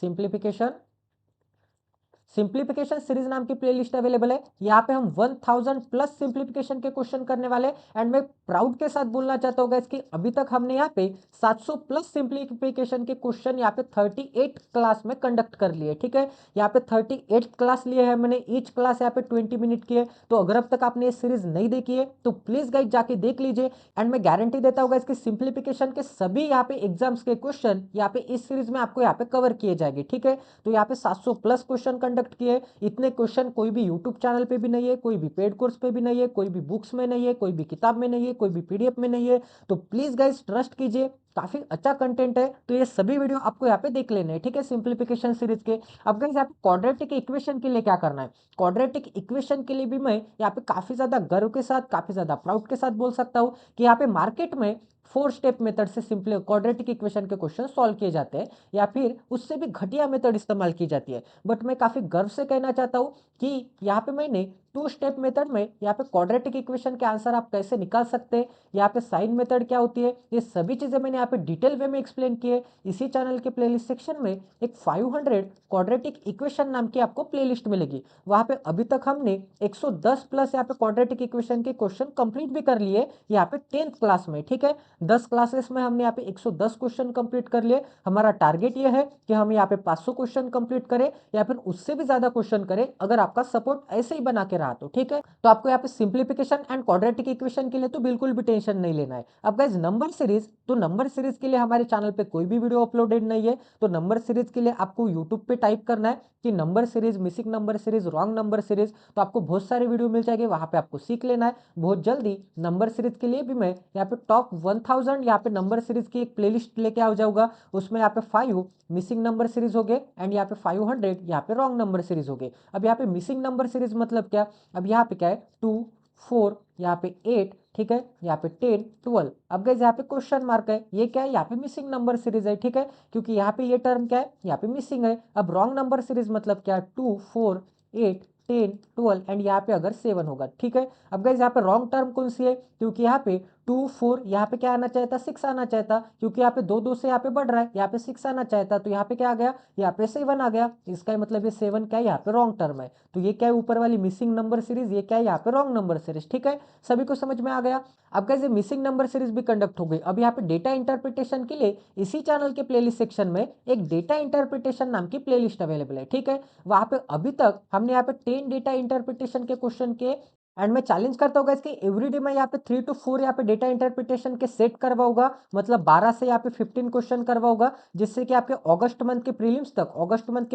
सिंप्लीफिकेशन सिंप्लीफिकेशन सीरीज नाम की प्लेलिस्ट अवेलेबल है। यहाँ पे हम 1000 प्लस सिंप्लीफिकेशन के क्वेश्चन करने वाले, एंड मैं प्राउड के साथ बोलना चाहता हूँ कि अभी तक हमने यहाँ पे 700 प्लस सिंप्लीफिकेशन के क्वेश्चन यहाँ पे 38 क्लास में कंडक्ट कर लिए, ठीक है। यहाँ पे 38 क्लास लिए हैं मैंने, ईच क्लास यहाँ पे 20 मिनट की है। तो अगर अब तक आपने ये सीरीज नहीं देखी है तो प्लीज गाइज जाके देख लीजिए, एंड मैं गारंटी देता हूँ इसके सिंप्लीफिकेशन के सभी यहाँ पे एग्जाम्स के क्वेश्चन यहाँ पे इस सीरीज में आपको यहाँ पे कवर किए जाएंगे, ठीक है। तो यहाँ पे 700 प्लस क्वेश्चन कंडक्ट किए, इतने क्वेश्चन कोई भी यूट्यूब चैनल पे भी नहीं है, कोई भी पेड कोर्स पे भी नहीं है, कोई भी बुक्स में नहीं है, कोई भी किताब में नहीं है, कोई भी पीडीएफ में नहीं है। तो प्लीज गाइस ट्रस्ट कीजिए, काफी अच्छा कंटेंट है। तो ये सभी वीडियो आपको यहाँ पे देख लेने हैं, ठीक है, सिंप्लीफिकेशन सीरीज के। अब गाइस यहाँ पे क्वाड्रेटिक इक्वेशन के लिए क्या करना है? क्वाड्रेटिक इक्वेशन के लिए भी मैं यहाँ पे काफी ज्यादा गर्व के साथ, काफी ज्यादा प्राउड के साथ बोल सकता हूँ कि यहाँ पे मार्केट में 4 स्टेप मेथड से सिंपली क्वाड्रेटिक इक्वेशन के क्वेश्चन सॉल्व किए जाते हैं, या फिर उससे भी घटिया मेथड इस्तेमाल की जाती है। बट मैं काफी गर्व से कहना चाहता हूं कि यहाँ पे मैंने 2 स्टेप मेथड में यहाँ पे क्वाड्रेटिक इक्वेशन के आंसर आप कैसे निकाल सकते हैं, यहाँ पे साइन मेथड क्या होती है, ये सभी चीजें मैंने यहाँ पे डिटेल वे में एक्सप्लेन की है। इसी चैनल के प्लेलिस्ट सेक्शन में एक 500 क्वाड्रेटिक इक्वेशन नाम की आपको प्लेलिस्ट मिलेगी। वहां पे अभी तक हमने 110 प्लस यहाँ पे क्वाड्रेटिक इक्वेशन के क्वेश्चन कंप्लीट भी कर लिए यहाँ पे 10th क्लास में, ठीक है। 10 क्लासेस में हमने यहाँ पे 110 क्वेश्चन कंप्लीट कर लिए। हमारा टारगेट ये है कि हम यहाँ पे 500 क्वेश्चन कंप्लीट करें, या फिर उससे भी ज्यादा क्वेश्चन करें, अगर आपका सपोर्ट ऐसे ही बना के रहा तो, ठीक है। तो आपको यहाँ पे सिंप्लीफिकेशन एंड क्वाड्रेटिक इक्वेशन के लिए तो बिल्कुल भी टेंशन नहीं लेना है। अब गाइस नंबर सीरीज, तो नंबर सीरीज के लिए हमारे चैनल पे कोई भी वीडियो अपलोडेड नहीं है। तो नंबर सीरीज के लिए आपको यूट्यूब पे टाइप करना है कि number series, missing number series, wrong number series, तो आपको बहुत सारे वीडियो मिल जाएंगे, वहां पे आपको सीख लेना है। बहुत जल्दी नंबर सीरीज के लिए भी मैं यहाँ पे टॉप 1000 यहाँ पे नंबर सीरीज की एक प्लेलिस्ट लेके आ जाऊंगा। उसमें यहाँ पे 5 मिसिंग नंबर सीरीज हो गए, एंड यहाँ पे 500 यहाँ पे रॉन्ग नंबर सीरीज हो गए। अब यहाँ पे मिसिंग नंबर सीरीज मतलब क्या? अब यहाँ पे क्या है, 2, 4, यहाँ पे 8, ठीक है, यहाँ पे 10, 12। अब गाइस यहाँ पे क्वेश्चन मार्क है, ये क्या है? यहाँ पे मिसिंग नंबर सीरीज है, ठीक है, क्योंकि यहाँ पे ये टर्म क्या है, यहाँ पे मिसिंग है। अब रॉन्ग नंबर सीरीज मतलब क्या? 2, 4, 8, 10, 12, एंड यहाँ पे अगर 7 होगा, ठीक है। अब गाइस यहाँ पे रॉन्ग टर्म कौन सी है? क्योंकि यहाँ पे 2 4 यहाँ पे क्या आना चाहिए था, 6 आना चाहिए था, क्योंकि यहाँ पे 2 से यहाँ पे बढ़ रहा है, यहाँ पे 6 आना चाहिए था, तो यहाँ पे क्या आ गया, यहाँ पे 7 आ गया। इसका मतलब ये 7 क्या है, यहाँ पे रॉन्ग टर्म है। तो ये क्या है, ऊपर वाली मिसिंग नंबर सीरीज, ये क्या है, यहाँ पे रॉन्ग नंबर सीरीज। ठीक है, सभी को समझ में आ गया। अब कैसे मिसिंग नंबर सीरीज भी कंडक्ट हो गई। अब यहाँ पे डेटा इंटरप्रिटेशन के लिए इसी चैनल के प्लेलिस्ट सेक्शन में एक डेटा इंटरप्रिटेशन नाम की प्लेलिस्ट अवेलेबल है। ठीक है, वहां पे अभी तक हमने यहाँ पे 10 डेटा इंटरप्रिटेशन के क्वेश्चन के, एंड मैं चैलेंज करता हूँ कि एवरीडे मैं यहाँ पे 3 to 4 यहाँ पे डेटा इंटरप्रिटेशन के सेट करवाऊंगा, मतलब 12 से यहाँ पे 15 क्वेश्चन करवाऊंगा, जिससे कि आपके अगस्त मंथ के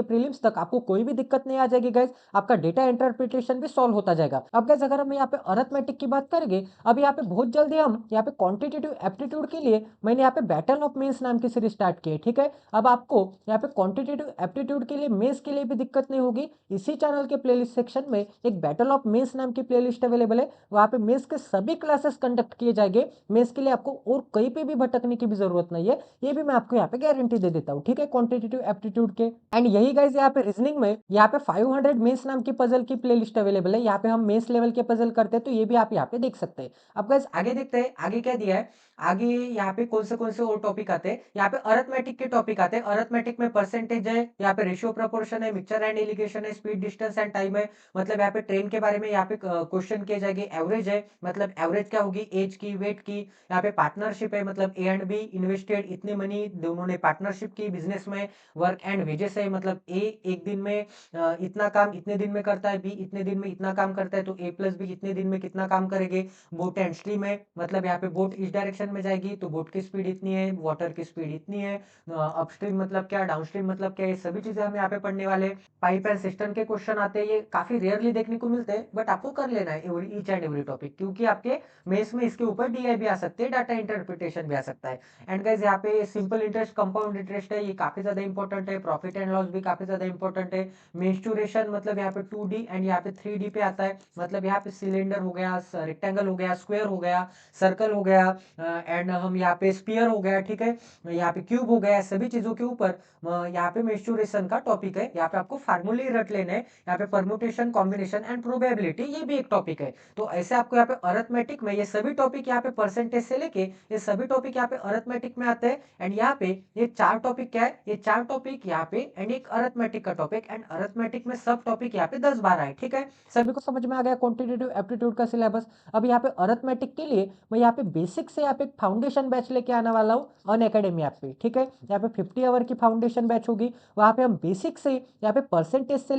प्रीलिम्स तक आपको कोई भी दिक्कत नहीं आ जाएगी गाइज। आपका डेटा इंटरप्रिटेशन भी सॉल्व होता जाएगा। अब गाइज अगर हम यहाँ पे अरिथमेटिक की बात करेंगे, अब यहाँ पे बहुत जल्दी हम यहाँ पे क्वांटिटेटिव एप्टीट्यूड के लिए मैंने यहाँ पे बैटल ऑफ मेंस नाम की सीरीज स्टार्ट की है। ठीक है, अब आपको यहाँ पे क्वांटिटेटिव एप्टीट्यूड के लिए मेंस के लिए भी दिक्कत नहीं होगी। इसी चैनल के प्लेलिस्ट सेक्शन में एक बैटल ऑफ मेंस नाम की प्लेलिस्ट अवेलेबल है, वहां पे मेंस के सभी क्लासेस कंडक्ट किए जाएंगे। मेंस के लिए आपको और कहीं पे भी भटकने की भी जरूरत नहीं है, ये भी मैं आपको यहाँ पे गारंटी दे देता हूँ। ठीक है, क्वांटिटेटिव एप्टीट्यूड के। एंड यही गाइज यहाँ पे रीजनिंग में यहाँ पे 500 मेंस नाम की पजल की प्लेलिस्ट अवेलेबल है। यहाँ पे हम मेंस लेवल के पजल करते हैं, तो ये भी आप यहाँ पे देख सकते हैं। अब गाइज आगे देखते हैं आगे क्या दिया है। आगे यहाँ पे कौन से और टॉपिक आते हैं, यहाँ पे अरिथमेटिक के टॉपिक आते हैं। अरिथमेटिक में परसेंटेज है, यहाँ पे रेशियो प्रोपोर्शन है, मिक्सचर एंड एलिगेशन है, स्पीड डिस्टेंस एंड टाइम है। मतलब यहाँ पे ट्रेन के बारे में यहाँ पे क्वेश्चन किए जाएंगे। एवरेज है, मतलब एवरेज क्या होगी, एज की, वेट की। यहाँ पे पार्टनरशिप है, मतलब ए एंड बी इन्वेस्टेड इतने मनी, दोनों ने पार्टनरशिप की बिजनेस में। वर्क एंड वेजेस है, मतलब ए एक दिन में इतना काम इतने दिन में करता है, बी इतने दिन में इतना काम करता है, तो ए प्लस बी इतने दिन में कितना काम करेंगे। बोट एंड स्ट्रीम है, मतलब यहाँ पे बोट इस डायरेक्शन में जाएगी तो बोट की स्पीड इतनी है, वाटर की स्पीड इतनी है। अपस्ट्रीम मतलब क्या, डाउनस्ट्रीम मतलब क्या, ये सभी चीजें हम यहाँ पे पढ़ने वाले। पाइप एंड सिस्टम के क्वेश्चन आते हैं, ये काफी रेयरली देखने को मिलते हैं, बट आपको कर लेना है ईच एंड एवरी टॉपिक, क्योंकि आपके मेंस में इसके ऊपर डीआई भी आ सकते हैं, डाटा इंटरप्रिटेशन भी आ सकता है। एंड गाइस यहाँ पे सिंपल इंटरेस्ट, कंपाउंड इंटरेस्ट है, ये काफी ज्यादा इंपॉर्टेंट है। प्रॉफिट एंड लॉस भी काफी ज्यादा इंपॉर्टेंट है। मेंस्टुरेशन मतलब यहाँ पे 2D एंड यहाँ पे 3D पे आता है, मतलब यहाँ पे सिलेंडर हो गया, रेक्टेंगल हो गया, स्क्वायर हो गया, सर्कल हो गया, एंड हम यहाँ पे स्पीयर हो गया। ठीक है, यहाँ पे क्यूब हो गया, सभी चीजों के ऊपर यहाँ पे मेंस्टुरेशन का टॉपिक है। यहाँ पे आपको फार्मूले रट लेने हैं। यहाँ पे परम्यूटेशन, कॉम्बिनेशन एंड प्रोबेबिलिटी, ये भी एक टॉपिक है। तो ऐसे आपको यहाँ पे अरिथमेटिक में ये सभी टॉपिक, यहाँ पे परसेंटेज से लेके ये सभी टॉपिक यहाँ पे अरिथमेटिक में आते हैं। एंड यहाँ पे ये 4 टॉपिक क्या है, ये 4 टॉपिक यहाँ पे, एंड एक अरिथमेटिक का टॉपिक, एंड अरिथमेटिक में सब टॉपिक यहाँ पे 10-12 है। ठीक है, सभी को समझ में आ गया क्वांटिटेटिव एप्टीट्यूड का सिलेबस। अब यहाँ पे अरिथमेटिक के लिए मैं यहाँ पे बेसिक से यहाँ पे फाउंडेशन बैच लेके आने वाला हूँ अनअकैडमी ऐप पे। ठीक है, यहाँ पे 50 आवर की फाउंडेशन बैच होगी, वहाँ पे हम बेसिक से यहाँ पे परसेंटेज से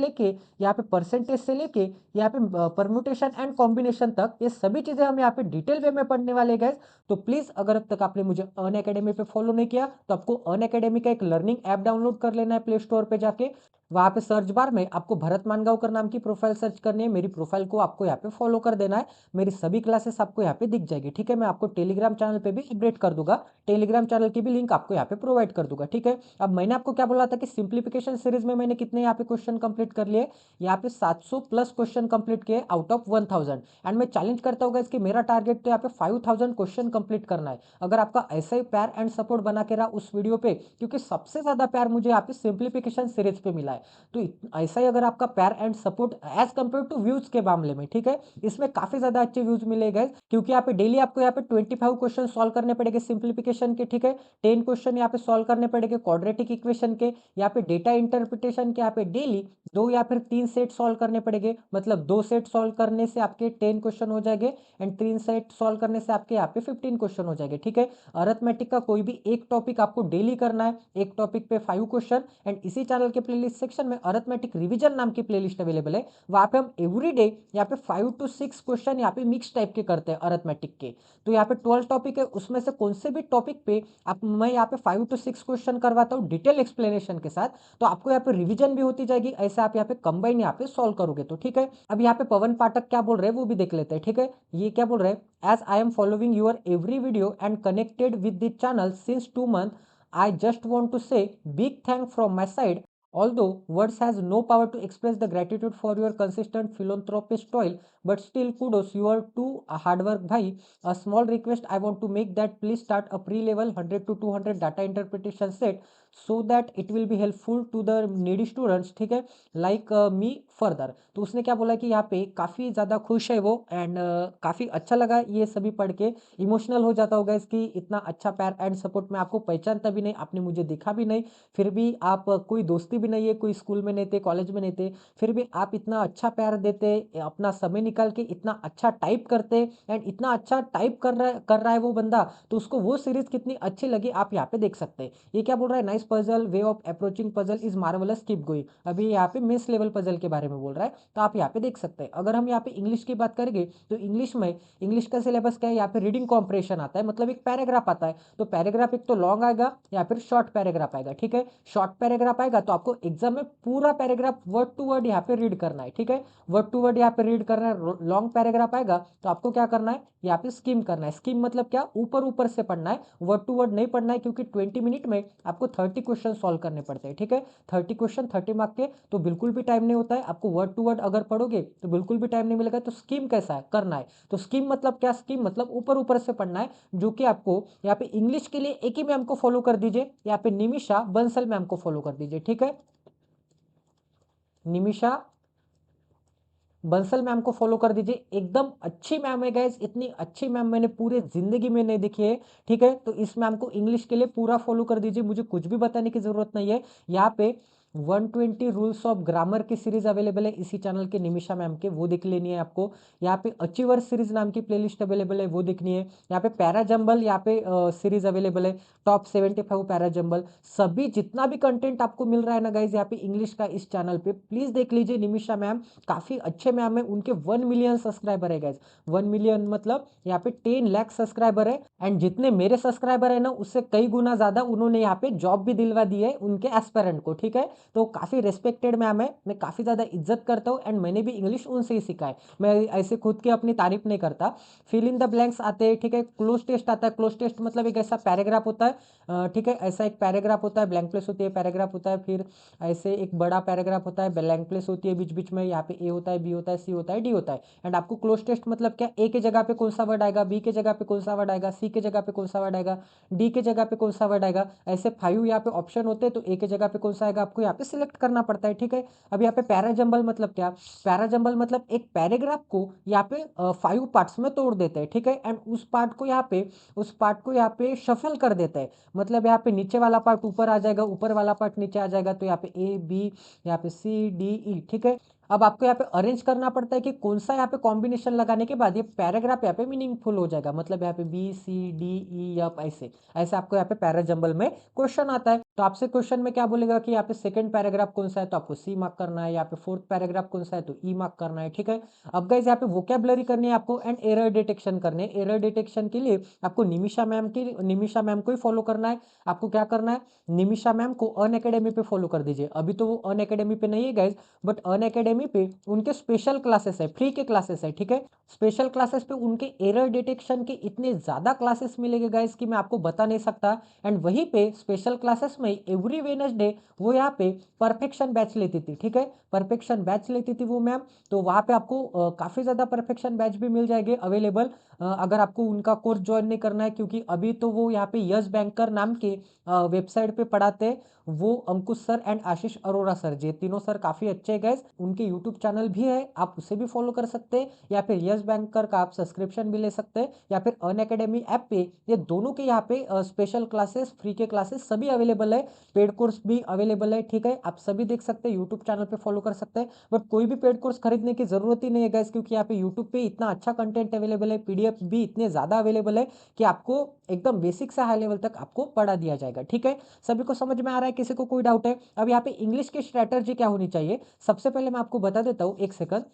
लेके यहाँ पे परम्यूटेशन एंड कॉम्बिनेशन तक ये सभी चीजें हम यहाँ पे डिटेल वे में पढ़ने वाले गए। तो प्लीज अगर अब तक आपने मुझे अनअकैडमी पे फॉलो नहीं किया, तो आपको अनअकैडमी का एक लर्निंग ऐप डाउनलोड कर लेना है प्ले स्टोर पे जाके। वहां पे सर्च बार में आपको भरत मानगांवकर नाम की प्रोफाइल सर्च करनी है, मेरी प्रोफाइल को आपको यहाँ पे फॉलो कर देना है। मेरी सभी क्लासेस आपको यहाँ पे दिख जाएगी। ठीक है, मैं आपको टेलीग्राम चैनल पे भी अपडेट कर दूंगा, टेलीग्राम चैनल की भी लिंक आपको यहाँ पे प्रोवाइड कर दूंगा। ठीक है, अब मैंने आपको क्या बोला था कि सिंप्लीफिकेशन सीरीज में मैंने कितने यहाँ पे क्वेश्चन कंप्लीट कर लिए, यहाँ पे 700 प्लस क्वेश्चन कंप्लीट किए आउट ऑफ 1000। एंड मैं चैलेंज करता हूँ कि मेरा टारगेट तो यहाँ पे 5000 क्वेश्चन कंप्लीट करना है। अगर आपका ऐसा ही प्यार एंड सपोर्ट बना के रहा उस वीडियो पे, क्योंकि सबसे ज्यादा प्यार मुझे यहाँ पे सिंप्लीफिकेशन सीरीज पे मिला है, तो ऐसा ही अगर आपका प्यार and support as compare to views के मामले में, ठीक है, इसमें काफी ज्यादा अच्छे व्यूज मिलेगा, क्योंकि यहाँ पे डेली आपको यहाँ पे 25 क्वेश्चन सॉल्व करने पड़ेंगे सिंप्लीफिकेशन के। ठीक है, 10 क्वेश्चन यहाँ पे सॉल्व करने पड़ेंगे क्वाड्रेटिक इक्वेशन के। यहाँ पे डेटा इंटरप्रिटेशन के यहाँ पे डेली 2 या फिर 3 सेट सॉल्व करने पड़ेंगे, मतलब 2 सेट सॉल्व करने से आपके 10 क्वेश्चन हो जाएंगे, एंड 3 सेट सॉल्व करने से आपके यहाँ पे 15 क्वेश्चन हो जाएंगे। ठीक है, अरिथमेटिक का कोई भी एक टॉपिक आपको डेली करना है, एक टॉपिक पे 5 क्वेश्चन। एंड इसी चैनल के प्लेलिस्ट सेक्शन में अरिथमेटिक रिवीजन नाम की प्लेलिस्ट अवेलेबल है, वहां पे हम एवरीडे यहाँ पे 5 to 6 क्वेश्चन यहाँ पे मिक्स टाइप के करते हैं अरिथमेटिक के। तो यहाँ पे 12 टॉपिक है, उसमें से कौन से भी टॉपिक पे आप मैं यहाँ पे 5 to 6 क्वेश्चन करवाता हूँ डिटेल एक्सप्लेनेशन के साथ, तो आपको यहाँ पे रिवीजन भी होती जाएगी, ऐसे आप यहाँ पे कंबाइन यहाँ पे सॉल्व करोगे। तो ठीक है, अब यहाँ पे पवन पाठक क्या बोल रहे हैं वो भी देख लेते हैं। ठीक है, ये क्या बोल रहे हैं, as I am following your every video and connected with the channel since 2 months, I just want to say big thank from my side. Although words has no power to express the gratitude for your consistent philanthropist toil, but still kudos you are too hard work bhai. A small request I want to make that please start a pre-level 100 to 200 data interpretation set so that it will be helpful to the needy students, ठीक है, like me further. तो उसने क्या बोला कि यहाँ पे काफ़ी ज़्यादा खुश है वो, एंड काफ़ी अच्छा लगा ये सभी पढ़ के। इमोशनल हो जाता होगा इसकी, इतना अच्छा प्यार एंड सपोर्ट मैं आपको पहचानता भी नहीं, आपने मुझे देखा भी नहीं, फिर भी आप कोई दोस्ती भी नहीं है, कोई स्कूल में नहीं थे, कॉलेज में नहीं थे, फिर भी आप इतना अच्छा प्यार देते, अपना समय निकाल के इतना अच्छा टाइप करते, एंड इतना अच्छा टाइप कर रहा है वो बंदा, तो उसको वो सीरीज कितनी अच्छी लगी आप यहाँ पे देख सकते हैं। ये क्या बोल रहा है, nice puzzle, way of approaching puzzle is marvellous, keep going. अभी यहाँ पे मिस लेवल पजल के बारे में बोल रहा है, तो आप यहाँ पे देख सकते हैं। अगर हम यहाँ पे इंग्लिश की बात करेंगे तो इंग्लिश में, इंग्लिश का सिलेबस क्या है, यहाँ पे रीडिंग कॉम्प्रेशन आता है, मतलब एक पैराग्राफ आता है। तो पैराग्राफ एक तो लॉन्ग आएगा या फिर शॉर्ट पैराग्राफ आएगा, ठीक है। शॉर्ट पैराग्राफ आएगा तो आपको एग्जाम में पूरा पैराग्राफ वर्ड टू वर्ड यहाँ पे रीड करना है, ठीक है, वर्ड टू वर्ड यहाँ पे रीड करना है। लॉन्ग पैराग्राफ आएगा तो आपको क्या करना है, यहाँ पे स्कीम करना है। स्कीम मतलब क्या, ऊपर ऊपर से पढ़ना है, वर्ड टू वर्ड नहीं पढ़ना है, क्योंकि 20 मिनट में आपको 30 क्वेश्चन सॉल्व करने पड़ते हैं, ठीक है। 30 क्वेश्चन 30 मार्क के, तो बिल्कुल भी टाइम नहीं होता है आपको। वर्ड टू वर्ड अगर पढ़ोगे तो बिल्कुल भी टाइम नहीं मिलेगा। तो स्कीम कैसा है करना है, तो स्कीम मतलब क्या, स्कीम मतलब ऊपर ऊपर से पढ़ना है, जो कि आपको यहाँ पे इंग्लिश के लिए एक ही मैम को फॉलो कर दीजिए, यहाँ पे निमिषा बंसल मैम को फॉलो कर दीजिए, ठीक है। निमिषा बंसल मैम को फॉलो कर दीजिए, एकदम अच्छी मैम है गाइस, इतनी अच्छी मैम मैंने पूरे जिंदगी में नहीं देखी है, ठीक है। तो इस मैम को इंग्लिश के लिए पूरा फॉलो कर दीजिए, मुझे कुछ भी बताने की जरूरत नहीं है। यहाँ पे 120 रूल्स ऑफ ग्रामर की सीरीज अवेलेबल है इसी चैनल के, निमिषा मैम के, वो देख लेनी है आपको। यहाँ पे अचीवर सीरीज नाम की प्लेलिस्ट अवेलेबल है, वो देखनी है। यहाँ पे पैरा जंबल, यहाँ पे सीरीज अवेलेबल है, टॉप 75 पैरा जंबल। सभी जितना भी कंटेंट आपको मिल रहा है ना गाइज यहाँ पे इंग्लिश का इस चैनल पे, प्लीज देख लीजिए। निमिषा मैम काफी अच्छे मैम है, उनके 1 मिलियन सब्सक्राइबर है गाइज। 1 मिलियन मतलब यहाँ पे 10 लाख सब्सक्राइबर है, एंड जितने मेरे सब्सक्राइबर है ना उससे कई गुना ज्यादा उन्होंने यहाँ पे जॉब भी दिलवा दी है उनके एस्पेरेंट को, ठीक है। तो काफी रेस्पेक्टेड मैम है, मैं काफी ज्यादा इज्जत करता हूँ, एंड मैंने भी इंग्लिश उनसे ही सीखा है। मैं ऐसे खुद की अपनी तारीफ नहीं करता। फिल इन द ब्लैंक्स आते हैं, ठीक है। क्लोज टेस्ट आता है, क्लोज टेस्ट मतलब एक ऐसा पैराग्राफ होता है, ठीक है, ऐसा एक पैराग्राफ होता है, ब्लैंक प्लेस होती है, पैराग्राफ होता है, फिर ऐसे एक बड़ा पैराग्राफ होता है, ब्लैंक प्लेस होती है बीच बीच में, यहाँ पे ए होता है, बी होता है, सी होता है, डी होता है। एंड आपको क्लोज टेस्ट मतलब क्या, ए के जगह पे कौन सा वर्ड आएगा, बी के जगह पे कौन सा वर्ड आएगा, सी के जगह पे कौन सा वर्ड आएगा, डी के जगह पे कौन सा वर्ड आएगा, ऐसे 5 यहाँ पे ऑप्शन होते हैं, तो ए के जगह पे कौन सा आएगा आपको यहाँ पे सिलेक्ट करना पड़ता है, ठीक है। अब यहाँ पे पैराजंबल मतलब क्या, पैराजंबल मतलब एक पैराग्राफ को यहाँ पे 5 पार्ट्स में तोड़ देते हैं, ठीक है, एंड उस पार्ट को यहाँ पे शफल कर देते हैं। मतलब यहाँ पे नीचे वाला पार्ट ऊपर आ जाएगा, ऊपर वाला पार्ट नीचे आ जाएगा, तो यहाँ पे ए बी, यहाँ पे सी डी ई, ठीक है। अब आपको यहाँ पे अरेंज करना पड़ता है कि कौन सा यहाँ पे कॉम्बिनेशन लगाने के बाद ये पैराग्राफ यहाँ पे मीनिंगफुल हो जाएगा। मतलब यहाँ पे B C D E F ऐसे ऐसे आपको यहाँ पे पैराजंबल में क्वेश्चन आता है। तो आपसे क्वेश्चन में क्या बोलेगा कि यहाँ पे सेकंड पैराग्राफ कौन सा है, तो आपको सी मार्क करना है, यहाँ पे फोर्थ पैराग्राफ कौन सा है तो ई मार्क करना है, ठीक है। अब गाइस यहाँ पे वोकैबुलरी करनी है आपको, एंड एरर डिटेक्शन करने हैं। एरर डिटेक्शन के लिए आपको निमिषा मैम को ही फॉलो करना है। आपको क्या करना है, निमिषा मैम को अन अकेडमी पे फॉलो कर दीजिए। अभी तो वो अन अकेडमी पे नहीं है गाइज, बट अन अकेडमी पे उनके स्पेशल क्लासेस है, फ्री के क्लासेस है, ठीक है। स्पेशल क्लासेस पे उनके एरर डिटेक्शन के इतने ज्यादा क्लासेस मिलेंगे गाइज कि मैं आपको बता नहीं सकता। एंड वहीं पे स्पेशल क्लासेस में एवरी वेडनेसडे वो यहाँ पे परफेक्शन बैच लेती थी, ठीक है, परफेक्शन बैच लेती थी वो मैम। तो वहाँ पे आपको काफी ज्यादा परफेक्शन बैच भी मिल जाएंगे अवेलेबल, अगर आपको उनका कोर्स ज्वाइन नहीं करना है, क्योंकि अभी तो वो यहाँ पे यस बैंकर नाम के वेबसाइट पे पढ़ाते हैं। वो Ankush sir and Ashish Arora sir, ये तीनों सर काफी अच्छे गए। उनके यूट्यूब चैनल भी है, आप उसे भी फॉलो कर सकते हैं, या फिर यस बैंकर का आप सब्सक्रिप्शन भी ले सकते हैं, या फिर अन अकेडमी ऐप पे ये दोनों के यहाँ पे स्पेशल क्लासेस, फ्री के क्लासेस सभी अवेलेबल है। पेड कोर्स भी अवेलेबल है, ठीक है, आप सभी देख सकते हैं, यूट्यूब चैनल पे फॉलो कर सकते हैं। बट कोई भी पेड कोर्स खरीदने की जरूरत ही नहीं है गैस, क्योंकि यहाँ पे यूट्यूब पे इतना अच्छा कंटेंट अवेलेबल है, पीडीएफ भी इतने ज्यादा अवेलेबल है कि आपको एकदम बेसिक से हाई लेवल तक आपको पढ़ा दिया जाएगा, ठीक है। सभी को समझ में आ रहा है, किसी को कोई डाउट है? अब यहाँ पे इंग्लिश की स्ट्रेटजी क्या होनी चाहिए, सबसे पहले मैं आपको बता देता हूँ, एक सेकंड।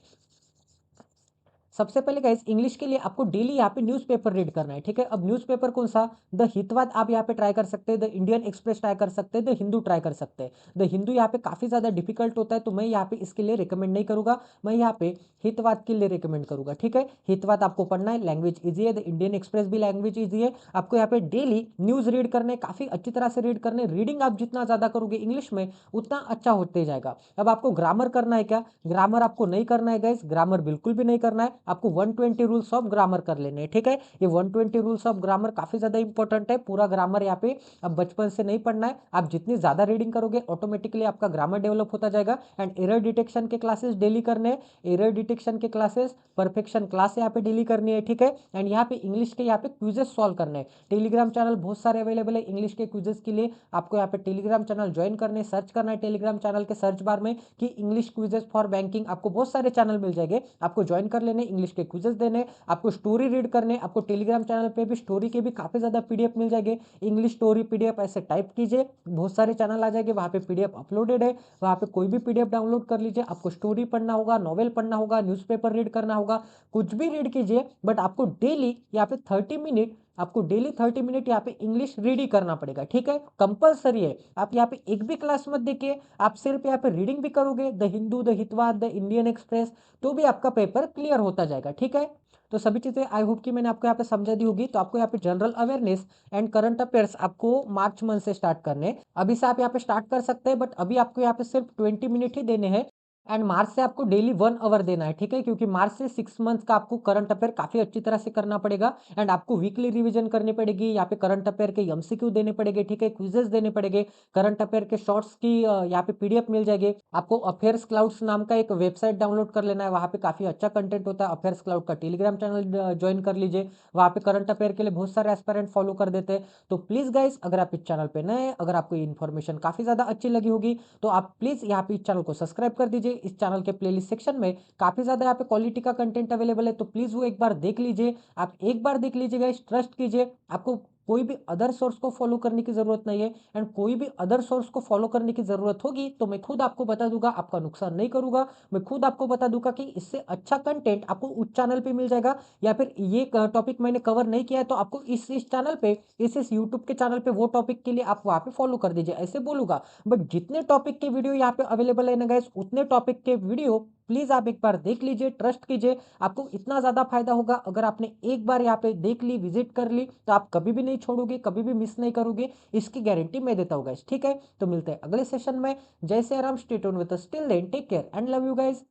सबसे पहले गाइस इंग्लिश के लिए आपको डेली यहाँ पे न्यूज़पेपर रीड करना है, ठीक है। अब न्यूज़पेपर कौन सा, द हितवाद आप यहाँ पे ट्राई कर सकते हैं, द इंडियन एक्सप्रेस ट्राई कर सकते हैं, द हिंदू ट्राई कर सकते हैं। द हिंदू यहाँ पे काफी ज्यादा डिफिकल्ट होता है, तो मैं यहाँ पे इसके लिए रिकमेंड नहीं करूंगा, मैं यहाँ पे हितवाद के लिए रिकमेंड करूंगा, ठीक है। हितवाद आपको पढ़ना है, लैंग्वेज ईजी है, द इंडियन एक्सप्रेस भी लैंग्वेज ईजी है। आपको यहाँ पे डेली न्यूज रीड करने, काफी अच्छी तरह से रीड करने, रीडिंग आप जितना ज्यादा करोगे इंग्लिश में उतना अच्छा होते जाएगा। अब आपको ग्रामर करना है क्या, ग्रामर आपको नहीं करना है गाइस, ग्रामर बिल्कुल भी नहीं करना है। आपको 120 रूल्स ऑफ ग्रामर कर लेने हैं, ठीक है। ये 120 रूल्स ऑफ ग्रामर काफी ज्यादा इंपॉर्टेंट है। पूरा ग्रामर यहाँ पे अब बचपन से नहीं पढ़ना है, आप जितनी ज्यादा रीडिंग करोगे ऑटोमेटिकली आपका ग्रामर डेवलप होता जाएगा। एंड एरर डिटेक्शन के क्लासेस डेली करने हैं, एरर डिटेक्शन के क्लासेस, परफेक्शन क्लास यहाँ पे डेली करनी है, ठीक है। एंड यहाँ पे इंग्लिश के यहाँ पे क्विजेस सॉल्व करने हैं। टेलीग्राम चैनल बहुत सारे अवेलेबल है इंग्लिश के क्विजेस के लिए, आपको यहाँ पे टेलीग्राम चैनल ज्वाइन करने, सर्च करना है टेलीग्राम चैनल के सर्च बार में कि इंग्लिश क्विजेस फॉर बैंकिंग, आपको बहुत सारे चैनल मिल जाएंगे, आपको ज्वाइन कर लेने, इंग्लिश के क्विजेस देने, आपको स्टोरी रीड करने, आपको टेलीग्राम चैनल पे भी स्टोरी के भी काफी ज्यादा पीडीएफ मिल जाएंगे, इंग्लिश स्टोरी पीडीएफ ऐसे टाइप कीजिए, बहुत सारे चैनल आ जाएंगे, वहां पे पीडीएफ अपलोडेड है, वहां पे कोई भी पीडीएफ डाउनलोड कर लीजिए। आपको स्टोरी पढ़ना होगा, नॉवेल पढ़ना होगा, न्यूज़पेपर रीड करना होगा, कुछ भी रीड कीजिए, बट आपको डेली यहाँ पे 30 मिनट, आपको डेली 30 मिनट यहाँ पे इंग्लिश रीड ही करना पड़ेगा, ठीक है, कंपलसरी है। आप यहाँ पे एक भी क्लास मत देखिए, आप सिर्फ यहाँ पे रीडिंग भी करोगे, the Hindu, the Hitavada, the Indian Express, तो भी आपका पेपर क्लियर होता जाएगा, ठीक है। तो सभी चीजें आई होप कि मैंने आपको यहाँ पे समझा दी होगी। तो आपको यहाँ पे general awareness and current affairs आपको मार्च मंथ से स्टार्ट करने हैं। अभी से आप यहाँ पे स्टार्ट कर सकते हैं, बट अभी आपको यहाँ पे सिर्फ 20 मिनट ही देने हैं। एंड मार्च से आपको डेली 1 आवर देना है, ठीक है, क्योंकि मार्च से 6 मंथ का आपको करंट अफेयर काफी अच्छी तरह से करना पड़ेगा। एंड आपको वीकली रिवीजन करनी पड़ेगी, यहाँ पे करंट अफेयर के एमसीक्यू देने पड़ेंगे, ठीक है, क्विजेस देने पड़ेंगे, करंट अफेयर के शॉर्ट्स की यहाँ पे पीडीएफ मिल जाएगी। आपको अफेयर्स क्लाउड्स नाम का एक वेबसाइट डाउनलोड कर लेना है, वहाँ पे काफी अच्छा कंटेंट होता है। अफेयर्स क्लाउड का टेलीग्राम चैनल ज्वाइन कर लीजिए, वहाँ पे करंट अफेयर के लिए बहुत सारे एस्पायरेंट फॉलो कर देते हैं। तो प्लीज गाइस, अगर आप इस चैनल पे नए हैं, अगर आपको ये इन्फॉर्मेशन काफी ज्यादा अच्छी लगी होगी, तो आप प्लीज यहाँ पे इस चैनल को सब्सक्राइब कर दीजिए। इस चैनल के प्लेलिस्ट सेक्शन में काफी ज्यादा यहाँ पे क्वालिटी का कंटेंट अवेलेबल है, तो प्लीज वो एक बार देख लीजिए। आप एक बार देख लीजिएगा, ट्रस्ट कीजिए, आपको कोई भी अदर सोर्स को फॉलो करने की जरूरत नहीं है। एंड कोई भी अदर सोर्स को फॉलो करने की जरूरत होगी तो मैं खुद आपको बता दूंगा, आपका नुकसान नहीं करूंगा। मैं खुद आपको बता दूंगा कि इससे अच्छा कंटेंट आपको उस चैनल पे मिल जाएगा, या फिर ये टॉपिक मैंने कवर नहीं किया है तो आपको इस चैनल पे, इस यूट्यूब के चैनल पे वो टॉपिक के लिए आप वहां पे फॉलो कर दीजिए, ऐसे बोलूंगा। बट जितने टॉपिक के वीडियो यहाँ पे अवेलेबल है ना गाइस, उतने टॉपिक के वीडियो प्लीज आप एक बार देख लीजिए, ट्रस्ट कीजिए। आपको इतना ज्यादा फायदा होगा, अगर आपने एक बार यहाँ पे देख ली, विजिट कर ली, तो आप कभी भी नहीं छोड़ोगे, कभी भी मिस नहीं करोगे, इसकी गारंटी मैं देता हूँ गाइस, ठीक है। तो मिलते हैं अगले सेशन में। जय Shri Ram, stay tuned with us, till then take care and love you guys.